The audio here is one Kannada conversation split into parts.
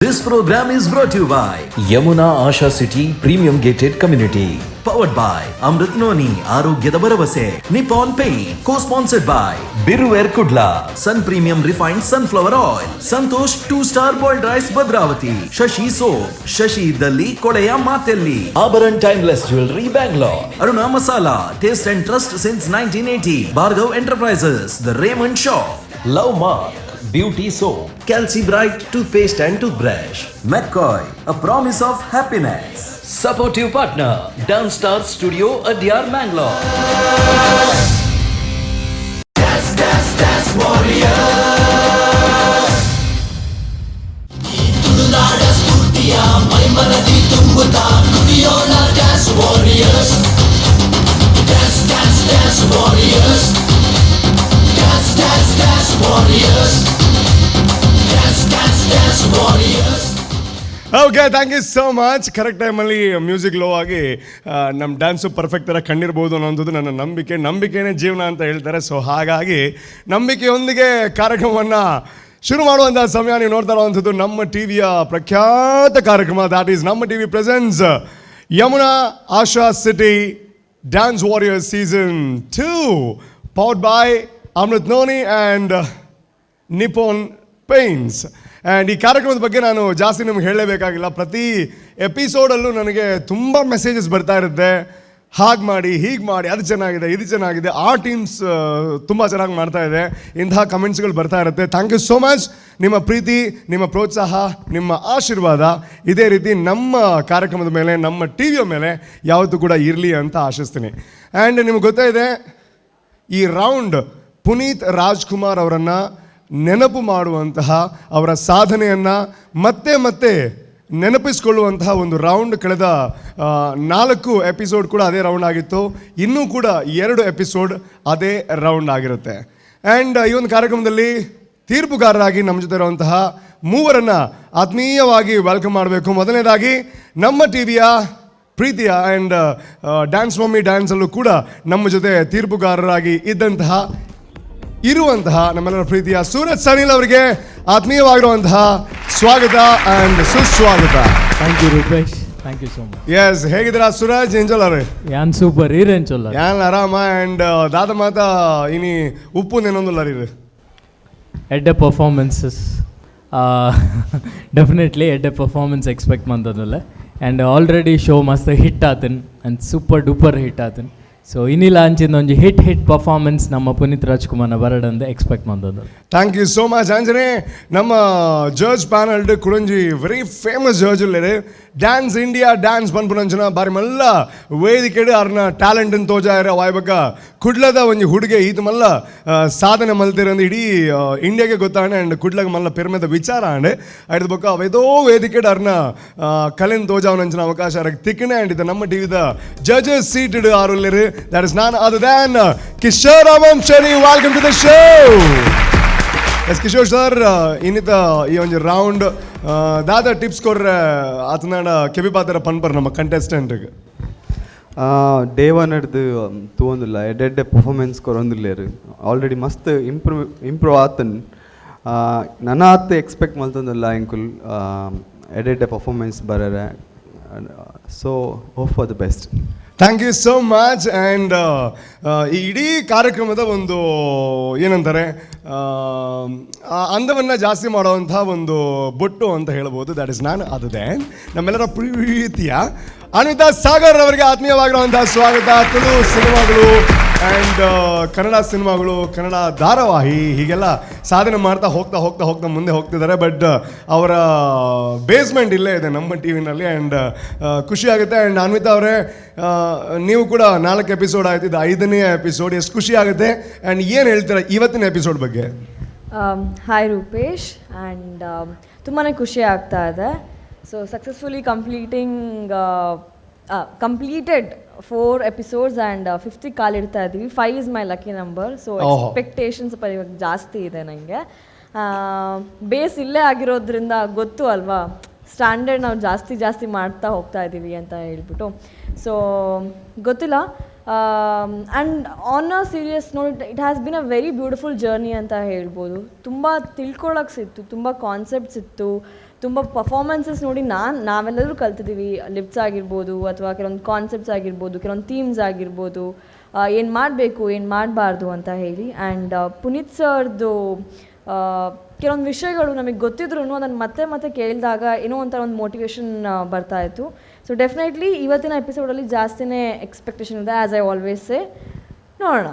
This program is brought to you by Yamuna Asha City Premium Gated Community. Powered by Amrit Noni Arogyada Baravase. Nippon Paint. Co-sponsored by Biruware Kudla. Sun Premium Refined Sunflower Oil. Santosh 2-star Boiled Rice Bhadravati. Shashi Soap. Shashi Dalli Kodeya Matelli. Abaran Timeless Jewelry Bangalore. Aruna Masala. Taste and Trust since 1980. Bhargav Enterprises. The Raymond Shop. Love Mark. Beauty Soap, Calci Bright Toothpaste and Toothbrush, McCoy, a promise of happiness. Supportive partner, Dance Star Studio, Adyar, Mangalore. Dance Warriors. ತುಳುನಾಡ ಸ್ಫೂರ್ತಿಯ ಮೈಮನದಿ ತುಂಬುತ್ತಾ ನುಡಿಯೋಣ Dance Warriors. Dance Warriors. Dance Warriors. Dance Warriors. Okay, thank you so much. Correct ಟೈಮಲ್ಲಿ ಮ್ಯೂಸಿಕ್ ಲೋ ಆಗಿ ನಮ್ಮ ಡ್ಯಾನ್ಸು ಪರ್ಫೆಕ್ಟ್ ಥರ ಕಂಡಿರ್ಬೋದು ಅನ್ನೋಂಥದ್ದು ನನ್ನ ನಂಬಿಕೆನೇ ಜೀವನ ಅಂತ ಹೇಳ್ತಾರೆ. ಸೊ ಹಾಗಾಗಿ ನಂಬಿಕೆಯೊಂದಿಗೆ ಕಾರ್ಯಕ್ರಮವನ್ನು ಶುರು ಮಾಡುವಂಥ ಸಮಯ ನೀವು ನೋಡ್ತಾ ಇರುವಂಥದ್ದು ನಮ್ಮ ಟಿ ವಿಯ ಪ್ರಖ್ಯಾತ ಕಾರ್ಯಕ್ರಮ. ದ್ಯಾಟ್ ಈಸ್ ನಮ್ಮ T V presence Yamuna Asha city Dance Warriors season 2 powered by Amrit noni and Nippon Paints. And ಈ ಕಾರ್ಯಕ್ರಮದ ಬಗ್ಗೆ ನಾನು ಜಾಸ್ತಿ ನಿಮ್ಗೆ ಹೇಳಲೇಬೇಕಾಗಿಲ್ಲ. ಪ್ರತಿ ಎಪಿಸೋಡಲ್ಲೂ ನನಗೆ ತುಂಬ ಮೆಸೇಜಸ್ ಬರ್ತಾ ಇರುತ್ತೆ. ಹಾಗೆ ಮಾಡಿ, ಹೀಗೆ ಮಾಡಿ, ಅದು ಚೆನ್ನಾಗಿದೆ, ಇದು ಚೆನ್ನಾಗಿದೆ, ಆ ಟೀಮ್ಸ್ ತುಂಬ ಚೆನ್ನಾಗಿ ಮಾಡ್ತಾ ಇದೆ, ಇಂತಹ ಕಮೆಂಟ್ಸ್ಗಳು ಬರ್ತಾ ಇರುತ್ತೆ. Thank you so much. ನಿಮ್ಮ ಪ್ರೀತಿ, ನಿಮ್ಮ ಪ್ರೋತ್ಸಾಹ, ನಿಮ್ಮ ಆಶೀರ್ವಾದ ಇದೇ ರೀತಿ ನಮ್ಮ ಕಾರ್ಯಕ್ರಮದ ಮೇಲೆ, ನಮ್ಮ ಟಿ ವಿಯ ಮೇಲೆ ಯಾವತ್ತೂ ಕೂಡ ಇರಲಿ ಅಂತ ಆಶಿಸ್ತೀನಿ. ಆ್ಯಂಡ್ ನಿಮ್ಗೆ ಗೊತ್ತೇ ಇದೆ, ಈ ರೌಂಡ್ ಪುನೀತ್ ರಾಜ್ಕುಮಾರ್ ಅವರನ್ನು ನೆನಪು ಮಾಡುವಂತಹ, ಅವರ ಸಾಧನೆಯನ್ನು ಮತ್ತೆ ಮತ್ತೆ ನೆನಪಿಸ್ಕೊಳ್ಳುವಂತಹ ಒಂದು ರೌಂಡ್. ಕಳೆದ 4 ಎಪಿಸೋಡ್ ಕೂಡ ಅದೇ ರೌಂಡ್ ಆಗಿತ್ತು. ಇನ್ನೂ ಕೂಡ 2 ಎಪಿಸೋಡ್ ಅದೇ ರೌಂಡ್ ಆಗಿರುತ್ತೆ. ಆ್ಯಂಡ್ ಈ ಒಂದು ಕಾರ್ಯಕ್ರಮದಲ್ಲಿ ತೀರ್ಪುಗಾರರಾಗಿ ನಮ್ಮ ಜೊತೆ ಇರುವಂತಹ ಮೂವರನ್ನು ಆತ್ಮೀಯವಾಗಿ ವೆಲ್ಕಮ್ ಮಾಡಬೇಕು. ಮೊದಲನೇದಾಗಿ ನಮ್ಮ ಟಿ ವಿಯ ಪ್ರೀತಿಯ ಆ್ಯಂಡ್ ಡ್ಯಾನ್ಸ್ ಮಮ್ಮಿ ಡ್ಯಾನ್ಸಲ್ಲೂ ಕೂಡ ನಮ್ಮ ಜೊತೆ ತೀರ್ಪುಗಾರರಾಗಿ ಇರುವಂತಹ ನಮ್ಮೆಲ್ಲರ ಪ್ರೀತಿಯ ಸೂರಜ್ ಸನಿಲ್ ಅವರಿಗೆ ಆತ್ಮೀಯವಾಗಿರುವಂತಹ ಸ್ವಾಗತ ಆ್ಯಂಡ್ ಸುಸ್ವಾಗತ. Thank you Rupesh, thank you so much. Yes, ಹೇಗಿದ್ದೀರಾ ಸೂರಜ್? ಎಂಚೊಲ್ಲರೆ ಯಾನ್ ಸೂಪರ್ ಈರೇಂಚೊಲ್ಲ ಯಾನ್ ಆರಾಮ. ಆ್ಯಂಡ್ ದಾದ ಮಾತ ಇನಿ ಉಪ್ಪು ನೆನೊಂದುಲ್ಲರಿ ಎಡ್ಡೆ ಪರ್ಫಾರ್ಮೆನ್ಸಸ್ ಡೆಫಿನೆಟ್ಲಿ ಎಡ್ಡೆ ಪರ್ಫಾರ್ಮೆನ್ಸ್ ಎಕ್ಸ್ಪೆಕ್ಟ್ ಮಾಡ್ತದಲ್ಲ. ಆ್ಯಂಡ್ ಆಲ್ರೆಡಿ ಶೋ ಮಸ್ತ್ ಹಿಟ್ ಆತನ್ ಆ್ಯಂಡ್ ಸೂಪರ್ ಡೂಪರ್ ಹಿಟ್ ಆತನ್. ಸೊ ಇನ್ನಿಲ್ಲ ಅಂಚಿಂದ ಒಂಜಿ ಹಿಟ್ ಪರ್ಫಾರ್ಮೆನ್ಸ್ ನಮ್ಮ ಪುನೀತ್ ರಾಜ್ಕುಮಾರ್ನ ಬರಡಂದು ಎಕ್ಸ್ಪೆಕ್ಟ್ ಮಾಡೋದು. Thank you so much. ಆಂಜನೇ ನಮ್ಮ ಜಡ್ಜ್ ಪ್ಯಾನಲ್ ಕುಡಂಜಿ ವೆರಿ ಫೇಮಸ್ ಜಡ್ಜ್ ಉಳ್ಳೇರು ಡ್ಯಾನ್ಸ್ ಇಂಡಿಯಾ ಡ್ಯಾನ್ಸ್ ಪನ್ಪುನಂಚನ ಬಾರಿ ಮಲ್ಲ ವೇದಿಕೆಡು ಅವ್ರನ್ನ ಟ್ಯಾಲೆಂಟನ್ನು ತೋಜಾರ ವಾಯ್ಬಕ್ಕ ಕುಡ್ಲದ ಒಂಜಿ ಹುಡುಗೆ ಈತ ಮಲ್ಲ ಸಾಧನೆ ಮಲ್ತಿರಂದು ಇಡೀ ಇಂಡಿಯಾಗೆ ಗೊತ್ತಾಂಡೆ. ಆ್ಯಂಡ್ ಕುಡ್ಲಗ ಮಲ್ಲ ಪೆರ್ಮೆದ ವಿಚಾರ ಆಂಡೆ ಐದು ಬೊಕ್ಕ ಅವೇದೋ ವೇದಿಕೆಡು ಅವ್ರನ್ನ ಕಲೆನ್ ತೋಜಾವನಂಚಿನ ಅವಕಾಶ ತಿಕ್ಕಣೆ. ಆ್ಯಂಡ್ ಇದು ನಮ್ಮ ಟಿ ವಿದ ಜಡ್ಜಸ್ ಸೀಟೆಡ್ ಆರುಲ್ಲೇರು. That is none other than Kishore Ramamshari. Welcome to the show. Yes, Kishore sir, ಇನ್ನಿತ ಈ ಒಂದು ರೌಂಡ್ ದಾದ ಟಿಪ್ಸ್ ಕೊಡ್ರೆ ಆತನಾಡ ಕೆಬಿ ಪಾತ್ರ ಪನ್ಪರ್ ನಮ್ಮ ಕಂಟೆಸ್ಟೆಂಟ್ಗೆ ಡೇ ಒನ್ ಹಿಡ್ದು ತಗೊಂದಿಲ್ಲ ಎಡ್ಡೆ ಪರ್ಫಾರ್ಮೆನ್ಸ್ ಕೊರೊಂದಿಲ್ಲೇರು. ಆಲ್ರೆಡಿ ಮಸ್ತ್ ಇಂಪ್ರೂವ್ ಆತನ್. ನನ್ನ ಆತ ಎಕ್ಸ್ಪೆಕ್ಟ್ ಮಾಡ್ತಂದಿಲ್ಲ ಇಂಕುಲ್ ಎಡ್ಡೆ ಪರ್ಫಾರ್ಮೆನ್ಸ್ ಬರರೆ. So hope for the best. Thank you so much. And ಈ ಇಡೀ ಕಾರ್ಯಕ್ರಮದ ಒಂದು ಏನಂತಾರೆ ಅಂದವನ್ನು ಜಾಸ್ತಿ ಮಾಡುವಂಥ ಒಂದು ಬೊಟ್ಟು ಅಂತ ಹೇಳ್ಬೋದು. ದ್ಯಾಟ್ ಇಸ್ ನಾನ್ ಅದು ದ್ಯಾನ್ ನಮ್ಮೆಲ್ಲರ ಪ್ರೀತಿಯ ಅನಿತಾ ಸಾಗರ್ ಅವರಿಗೆ ಆತ್ಮೀಯವಾಗಿರುವಂಥ ಸ್ವಾಗತ. ತುಳು ಸಿನಿಮಾಗಳು ಆ್ಯಂಡ್ ಕನ್ನಡ ಸಿನಿಮಾಗಳು, ಕನ್ನಡ ಧಾರಾವಾಹಿ ಹೀಗೆಲ್ಲ ಸಾಧನೆ ಮಾಡ್ತಾ ಹೋಗ್ತಾ ಮುಂದೆ ಹೋಗ್ತಿದ್ದಾರೆ. ಬಟ್ ಅವರ ಬೇಸ್ಮೆಂಟ್ ಇಲ್ಲೇ ಇದೆ ನಮ್ಮ ಟಿ ವಿನಲ್ಲಿ. ಆ್ಯಂಡ್ ಖುಷಿ ಆಗುತ್ತೆ. ಆ್ಯಂಡ್ ಅನ್ವಿತಾ ಅವರೇ, ನೀವು ಕೂಡ 4 ಎಪಿಸೋಡ್ ಆಯ್ತು, ಇದು 5ನೇ ಎಪಿಸೋಡ್. ಎಷ್ಟು ಖುಷಿ ಆಗುತ್ತೆ ಆ್ಯಂಡ್ ಏನು ಹೇಳ್ತೀರಾ ಇವತ್ತಿನ ಎಪಿಸೋಡ್ ಬಗ್ಗೆ? ಹಾಯ್ ರೂಪೇಶ್. ಆ್ಯಂಡ್ ತುಂಬಾ ಖುಷಿ ಆಗ್ತಾ ಇದೆ. So successfully completed 4 episodes and 5th ಕಾಲಿಡ್ತಾ ಇದ್ದೀವಿ. 5 is my lucky number. So expectations ಇವಾಗ ಜಾಸ್ತಿ ಇದೆ ನನಗೆ. ಬೇಸ್ ಇಲ್ಲೇ ಆಗಿರೋದ್ರಿಂದ ಗೊತ್ತು ಅಲ್ವಾ, ಸ್ಟ್ಯಾಂಡರ್ಡ್ ನಾವು ಜಾಸ್ತಿ ಮಾಡ್ತಾ ಹೋಗ್ತಾ ಇದ್ದೀವಿ ಅಂತ ಹೇಳ್ಬಿಟ್ಟು. ಸೊ ಗೊತ್ತಿಲ್ಲ. And on a serious note, it has been a very beautiful journey ಅಂತ ಹೇಳ್ಬೋದು. ತುಂಬ ತಿಳ್ಕೊಳ್ಳೋಕೆ ಸಿಕ್ತು, ತುಂಬ ಕಾನ್ಸೆಪ್ಟ್ಸ್ ಇತ್ತು, ತುಂಬ ಪರ್ಫಾರ್ಮೆನ್ಸಸ್ ನೋಡಿ ನಾವೆಲ್ಲರೂ ಕಲ್ತಿದ್ದೀವಿ. ಲಿಪ್ಸ್ ಆಗಿರ್ಬೋದು ಅಥವಾ ಕೆಲವೊಂದು ಕಾನ್ಸೆಪ್ಟ್ಸ್ ಆಗಿರ್ಬೋದು, ಕೆಲವೊಂದು ಥೀಮ್ಸ್ ಆಗಿರ್ಬೋದು, ಏನು ಮಾಡಬೇಕು ಏನು ಮಾಡಬಾರ್ದು ಅಂತ ಹೇಳಿ. ಆ್ಯಂಡ್ ಪುನೀತ್ ಸರ್ದು ಕೆಲವೊಂದು ವಿಷಯಗಳು ನಮಗೆ ಗೊತ್ತಿದ್ರು ಅದನ್ನು ಮತ್ತೆ ಮತ್ತೆ ಕೇಳಿದಾಗ ಏನೋ ಒಂಥರ ಒಂದು ಮೋಟಿವೇಶನ್ ಬರ್ತಾಯಿತ್ತು. ಸೊ ಡೆಫಿನೆಟ್ಲಿ ಇವತ್ತಿನ ಎಪಿಸೋಡಲ್ಲಿ ಜಾಸ್ತಿನೇ ಎಕ್ಸ್ಪೆಕ್ಟೇಷನ್ ಇದೆ, ಆ್ಯಸ್ ಐ ಆಲ್ವೇಸ್ ಸೇ. ನೋಡೋಣ.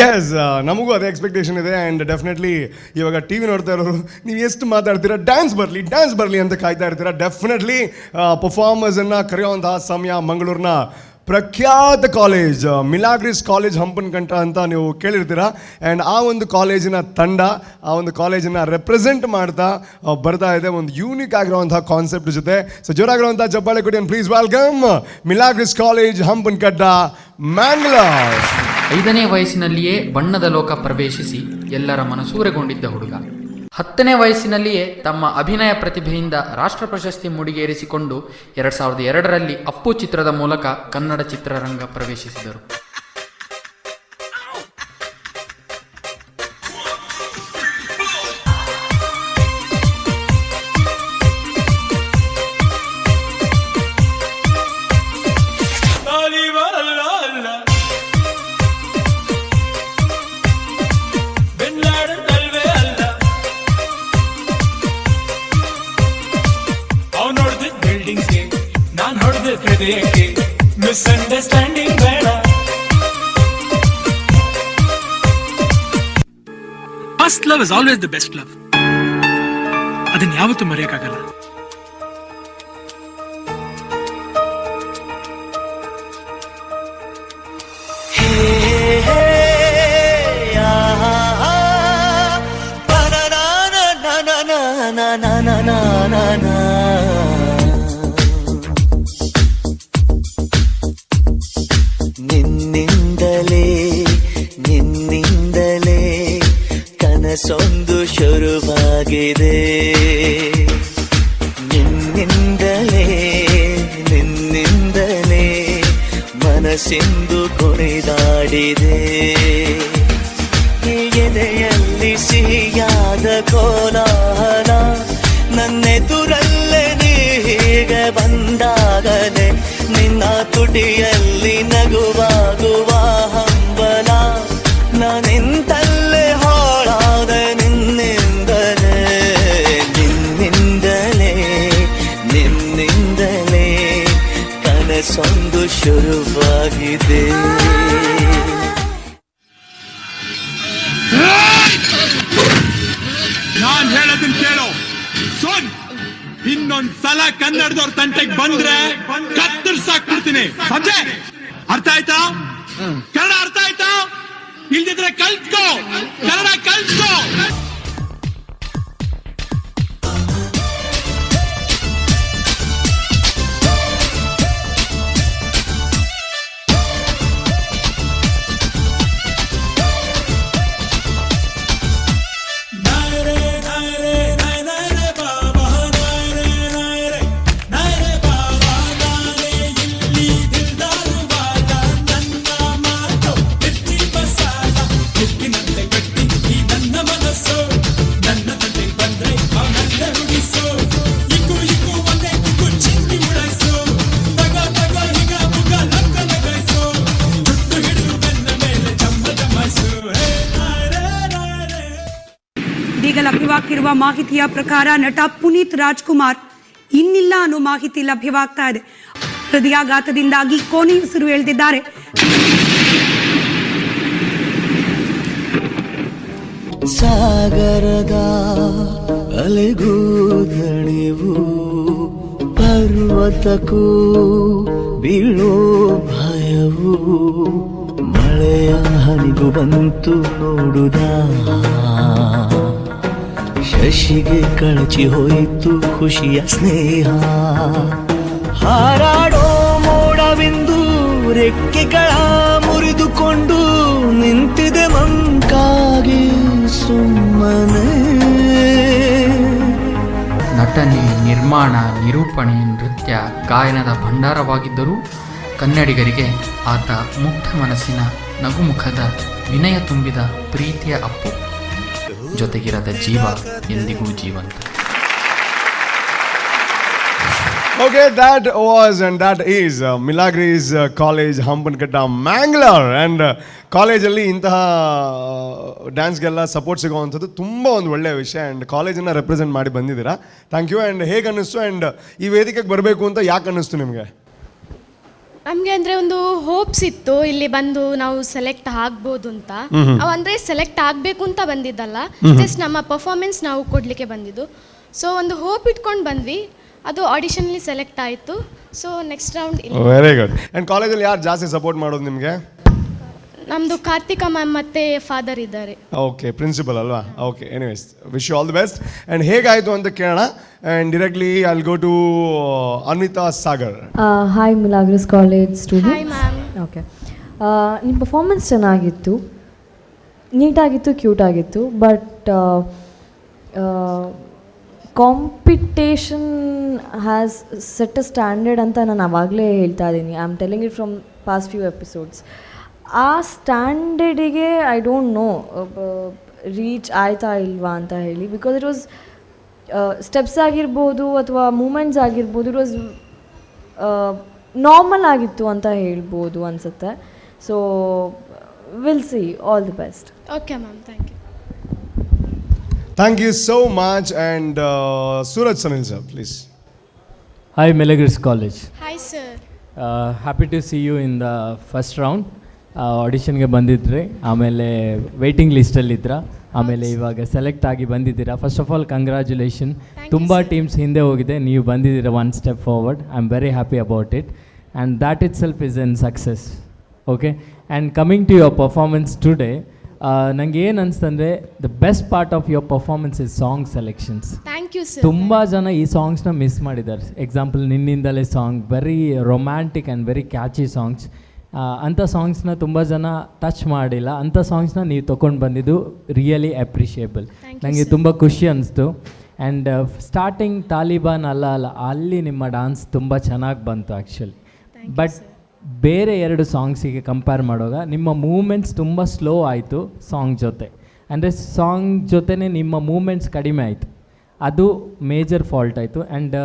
ಎಸ್, ನಮಗೂ ಅದೇ ಎಕ್ಸ್ಪೆಕ್ಟೇಷನ್ ಇದೆ. ಆ್ಯಂಡ್ ಡೆಫಿನೆಟ್ಲಿ ಇವಾಗ ಟಿ ವಿ ನೋಡ್ತಾ ಇರೋರು ನೀವು ಎಷ್ಟು ಮಾತಾಡ್ತೀರಾ, ಡ್ಯಾನ್ಸ್ ಬರಲಿ ಅಂತ ಕಾಯ್ತಾ ಇರ್ತೀರಾ. ಡೆಫಿನೆಟ್ಲಿ ಪರ್ಫಾರ್ಮರ್ಸನ್ನು ಕರೆಯೋವಂತಹ ಸಮಯ. ಮಂಗಳೂರಿನ ಪ್ರಖ್ಯಾತ ಕಾಲೇಜ್ ಮಿಲಾಗ್ರಿಸ್ ಕಾಲೇಜ್ ಹಂಪನಕಂಟ ಅಂತ ನೀವು ಕೇಳಿರ್ತೀರ. ಆ್ಯಂಡ್ ಆ ಒಂದು ಕಾಲೇಜಿನ ತಂಡ ಆ ಒಂದು ಕಾಲೇಜನ್ನು ರೆಪ್ರೆಸೆಂಟ್ ಮಾಡ್ತಾ ಬರ್ತಾ ಇದೆ ಒಂದು ಯೂನಿಕ್ ಆಗಿರುವಂಥ ಕಾನ್ಸೆಪ್ಟ್ ಜೊತೆ. ಸೊ ಜೋರಾಗಿರುವಂಥ ಜಬ್ಬಾಳೆ ಕೊಡಿ and please welcome Milagres college Hampankatta, Mangalore. 5ನೇ ವಯಸ್ಸಿನಲ್ಲಿಯೇ ಬಣ್ಣದ ಲೋಕ ಪ್ರವೇಶಿಸಿ ಎಲ್ಲರ ಮನಸೂರೆಗೊಂಡಿದ್ದ ಹುಡುಗ 10ನೇ ವಯಸ್ಸಿನಲ್ಲಿಯೇ ತಮ್ಮ ಅಭಿನಯ ಪ್ರತಿಭೆಯಿಂದ ರಾಷ್ಟ್ರ ಪ್ರಶಸ್ತಿ ಮುಡಿಗೇರಿಸಿಕೊಂಡು 2002ರಲ್ಲಿ ಅಪ್ಪು ಚಿತ್ರದ ಮೂಲಕ ಕನ್ನಡ ಚಿತ್ರರಂಗ ಪ್ರವೇಶಿಸಿದರು. ಮಿಸ್ಅಂಡರ್ಸ್ಟ್ಯಾಂಡಿಂಗ್ ಬೇಡ. First love is always the best love. ಅದನ್ನ ಯಾವತ್ತೂ ಮರೆಯಕ್ಕಾಗಲ್ಲ. ನಿನ್ನಿಂದಲೇ ಕನಸೊಂದು ಶುರುವಾಗಿದೆ. ನಿನ್ನಿಂದಲೇ ಮನಸ್ಸಿಂದು ಕುಣಿದಾಡಿದೆ. ಎದೆಯಲ್ಲಿ ಸಿಹಿಯಾದ ಕೋಲಾಹಲ ನನ್ನೆದುರಲ್ಲೇ ನೀ ಹೀಗೆ ಬಂದಾಗಲೇ ನಿನ್ನ ತುಟಿಯಲ್ಲಿ ನಗುವಾಗುವ ಹಂಬಲ ನಾನಿಂತಲ್ಲೇ ಹಾಳಾದ ನಿನ್ನಿಂದಲೇ ಕನಸೊಂದು ಶುರುವಾಗಿದೆ. ನಾನ್ ಹೇಳೋದನ್ನ ಕೇಳೋ ಸೋನ್. ಇನ್ನೊಂದ್ಸಲ ಕನ್ನಡದವ್ರ ತಂಟೆಗೆ ಬಂದ್ರೆ ಕತ್ತರಿಸಾಕ್ಬಿಡ್ತೀನಿ. ಸಂಜೆ ಅರ್ಥ ಆಯ್ತಾ? ಕನ್ನಡ ಅರ್ಥ ಆಯ್ತಾ? ಇಲ್ದಿದ್ರೆ ಕಲ್ತ್ಕೋ, ಕನ್ನಡ ಕಲ್ತ್ಕೋ. ಇದೀಗ ಲಭ್ಯವಾಗಿರುವ ಮಾಹಿತಿಯ ಪ್ರಕಾರ ನಟ ಪುನೀತ್ ರಾಜ್ಕುಮಾರ್ ಇನ್ನಿಲ್ಲ ಅನ್ನೋ ಮಾಹಿತಿ ಲಭ್ಯವಾಗ್ತಾ ಇದೆ. ಹೃದಯಾಘಾತದಿಂದಾಗಿ ಕೊನೆಯುಸಿರು ಎಳೆದಿದ್ದಾರೆ. ಸಾಗರದ ಅಲೆಗೂ ದಣಿವು ಪರ್ವತಕ್ಕೂ ಬೀಳೋ ಭಯವು ಮಳೆಯ ಹನಿಗೂ ಬಂತು ನೋಡುದ ಶಶಿಗೆ ಕಳಚಿ ಹೋಯಿತು ಖುಷಿಯ ಸ್ನೇಹ ಹಾರಾಡೋ ಮೋಡವೆಂದು ರೆಕ್ಕೆಗಳ ಮುರಿದುಕೊಂಡು ನಿಂತಿದೆ ಮಂಕಾಗಿ ಸುಮ್ಮನೆ. ನಟನೆ, ನಿರ್ಮಾಣ, ನಿರೂಪಣೆ, ನೃತ್ಯ, ಗಾಯನದ ಭಂಡಾರವಾಗಿದ್ದರೂ ಕನ್ನಡಿಗರಿಗೆ ಆತ ಮುಗ್ಧ ಮನಸ್ಸಿನ ನಗುಮುಖದ ವಿನಯ ತುಂಬಿದ ಪ್ರೀತಿಯ ಅಪ್ಪು. ಜೊತೆಗಿರದ ಜೀವ ಎಂದಿಗೂ ಜೀವಂತ. Okay, that was and that is Milagres College, Hampankatta, Mangalore. And ಕಾಲೇಜಲ್ಲಿ ಇಂತಹ ಡ್ಯಾನ್ಸ್ಗೆಲ್ಲ ಸಪೋರ್ಟ್ ಸಿಗೋವಂಥದ್ದು ತುಂಬ ಒಂದು ಒಳ್ಳೆಯ ವಿಷಯ. ಆ್ಯಂಡ್ ಕಾಲೇಜನ್ನು ರೆಪ್ರೆಸೆಂಟ್ ಮಾಡಿ ಬಂದಿದ್ದೀರಾ. Thank you. ಆ್ಯಂಡ್ ಹೇಗೆ ಅನ್ನಿಸ್ತು ಆ್ಯಂಡ್ ಈ ವೇದಿಕೆಗೆ ಬರಬೇಕು ಅಂತ ಯಾಕೆ ಅನ್ನಿಸ್ತು ನಿಮಗೆ? ನಮಗೆ ಅಂದರೆ ಒಂದು ಹೋಪ್ಸ್ ಇತ್ತು ಇಲ್ಲಿ ಬಂದು ನಾವು ಸೆಲೆಕ್ಟ್ ಆಗ್ಬೋದು ಅಂತ. ಅವು ಅಂದರೆ ಸೆಲೆಕ್ಟ್ ಆಗಬೇಕು ಅಂತ ಬಂದಿದ್ದಲ್ಲ, ಜಸ್ಟ್ ನಮ್ಮ ಪರ್ಫಾರ್ಮೆನ್ಸ್ ನಾವು ಕೊಡಲಿಕ್ಕೆ ಬಂದಿದ್ದು. ಸೊ ಒಂದು ಹೋಪ್ ಇಟ್ಕೊಂಡು ಬಂದ್ವಿ, ಅದು ಆಡಿಷನ್ಲಿ ಸೆಲೆಕ್ಟ್ ಆಯಿತು. So next round. Very good. And ಕಾಲೇಜಲ್ಲಿ ಯಾರು ಜಾಸ್ತಿ ಸಪೋರ್ಟ್ ಮಾಡೋದು ನಿಮಗೆ? ನಮ್ಮದು ಕಾರ್ತಿಕಾ ಮ್ಯಾಮ್ ಮತ್ತು ಫಾದರ್ ಇದ್ದಾರೆ. ಓಕೆ, ಪ್ರಿನ್ಸಿಪಲ್ ಅಲ್ವಾ? Okay, anyways wish you all the best. And ಹೇಗಾಯಿತು ಅಂತ ಕೇಳೋಣ. And directly I will go to Anvitha Sagar. Hi Milagres college students. Hi ma'am. Okay, ನಿಮ್ಮ ಪರ್ಫಾರ್ಮೆನ್ಸ್ ಚೆನ್ನಾಗಿತ್ತು, ನೀಟಾಗಿತ್ತು, ಕ್ಯೂಟ್ ಆಗಿತ್ತು. But competition has set a standard ಅಂತ ನಾನು ಆವಾಗಲೇ ಹೇಳ್ತಾ ಇದ್ದೀನಿ. I am telling it from past few episodes. ಆ ಸ್ಟ್ಯಾಂಡರ್ಡಿಗೆ ಐ ಡೋಂಟ್ ನೋ ರೀಚ್ ಆಯ್ತಾ ಇಲ್ವಾ ಅಂತ ಹೇಳಿ. ಬಿಕಾಸ್ ಇಟ್ ವಾಸ್ ಸ್ಟೆಪ್ಸ್ ಆಗಿರ್ಬೋದು ಅಥವಾ ಮೂಮೆಂಟ್ಸ್ ಆಗಿರ್ಬೋದು, ಇಟ್ ವಾಸ್ ನಾರ್ಮಲ್ ಆಗಿತ್ತು ಅಂತ ಹೇಳ್ಬೋದು ಅನಿಸುತ್ತೆ. So will see. All the best. Okay ma'am, thank you. Thank you so much. And Suraj Sanil sir, please. Hi Milagres College. Hi sir. Happy to see you in the first round. ಆಡಿಷನ್ಗೆ ಬಂದಿದ್ರಿ, ಆಮೇಲೆ ವೆಯ್ಟಿಂಗ್ ಲಿಸ್ಟಲ್ಲಿದ್ರಾ, ಆಮೇಲೆ ಇವಾಗ ಸೆಲೆಕ್ಟ್ ಆಗಿ ಬಂದಿದ್ದೀರಾ. First of all congratulation. ತುಂಬ ಟೀಮ್ಸ್ ಹಿಂದೆ ಹೋಗಿದೆ, ನೀವು ಬಂದಿದ್ದೀರಾ one step forward. I am very happy about it and that itself is N success. Okay, and coming to your performance today, ನನಗೆ ಏನು ಅನಿಸ್ತಂದರೆ the best part of your performance is song selections. Thank you sir. ತುಂಬ ಜನ ಈ ಸಾಂಗ್ಸ್ನ ಮಿಸ್ ಮಾಡಿದ್ದಾರೆ. ಎಕ್ಸಾಂಪಲ್ ನಿನ್ನಿಂದಲೇ song, very romantic and very catchy songs. ಅಂಥ ಸಾಂಗ್ಸ್ನ ತುಂಬ ಜನ ಟಚ್ ಮಾಡಿಲ್ಲ. ಅಂಥ ಸಾಂಗ್ಸ್ನ ನೀವು ತೊಗೊಂಡು ಬಂದಿದ್ದು ರಿಯಲಿ ಅಪ್ರಿಷಿಯೇಬಲ್. ನನಗೆ ತುಂಬ ಖುಷಿ ಅನಿಸ್ತು. ಆ್ಯಂಡ್ ಸ್ಟಾರ್ಟಿಂಗ್ ತಾಲಿಬಾನ್ ಅಲ್ಲ ಅಲ್ಲಿ ನಿಮ್ಮ ಡಾನ್ಸ್ ತುಂಬ ಚೆನ್ನಾಗಿ ಬಂತು ಆ್ಯಕ್ಚುಲಿ. ಬಟ್ ಬೇರೆ ಎರಡು ಸಾಂಗ್ಸಿಗೆ ಕಂಪೇರ್ ಮಾಡುವಾಗ ನಿಮ್ಮ ಮೂಮೆಂಟ್ಸ್ ತುಂಬ ಸ್ಲೋ ಆಯಿತು ಸಾಂಗ್ ಜೊತೆ. ಅಂದರೆ ಸಾಂಗ್ ಜೊತೆನೇ ನಿಮ್ಮ ಮೂಮೆಂಟ್ಸ್ ಕಡಿಮೆ ಆಯಿತು, ಅದು ಮೇಜರ್ ಫಾಲ್ಟ್ ಆಯಿತು. And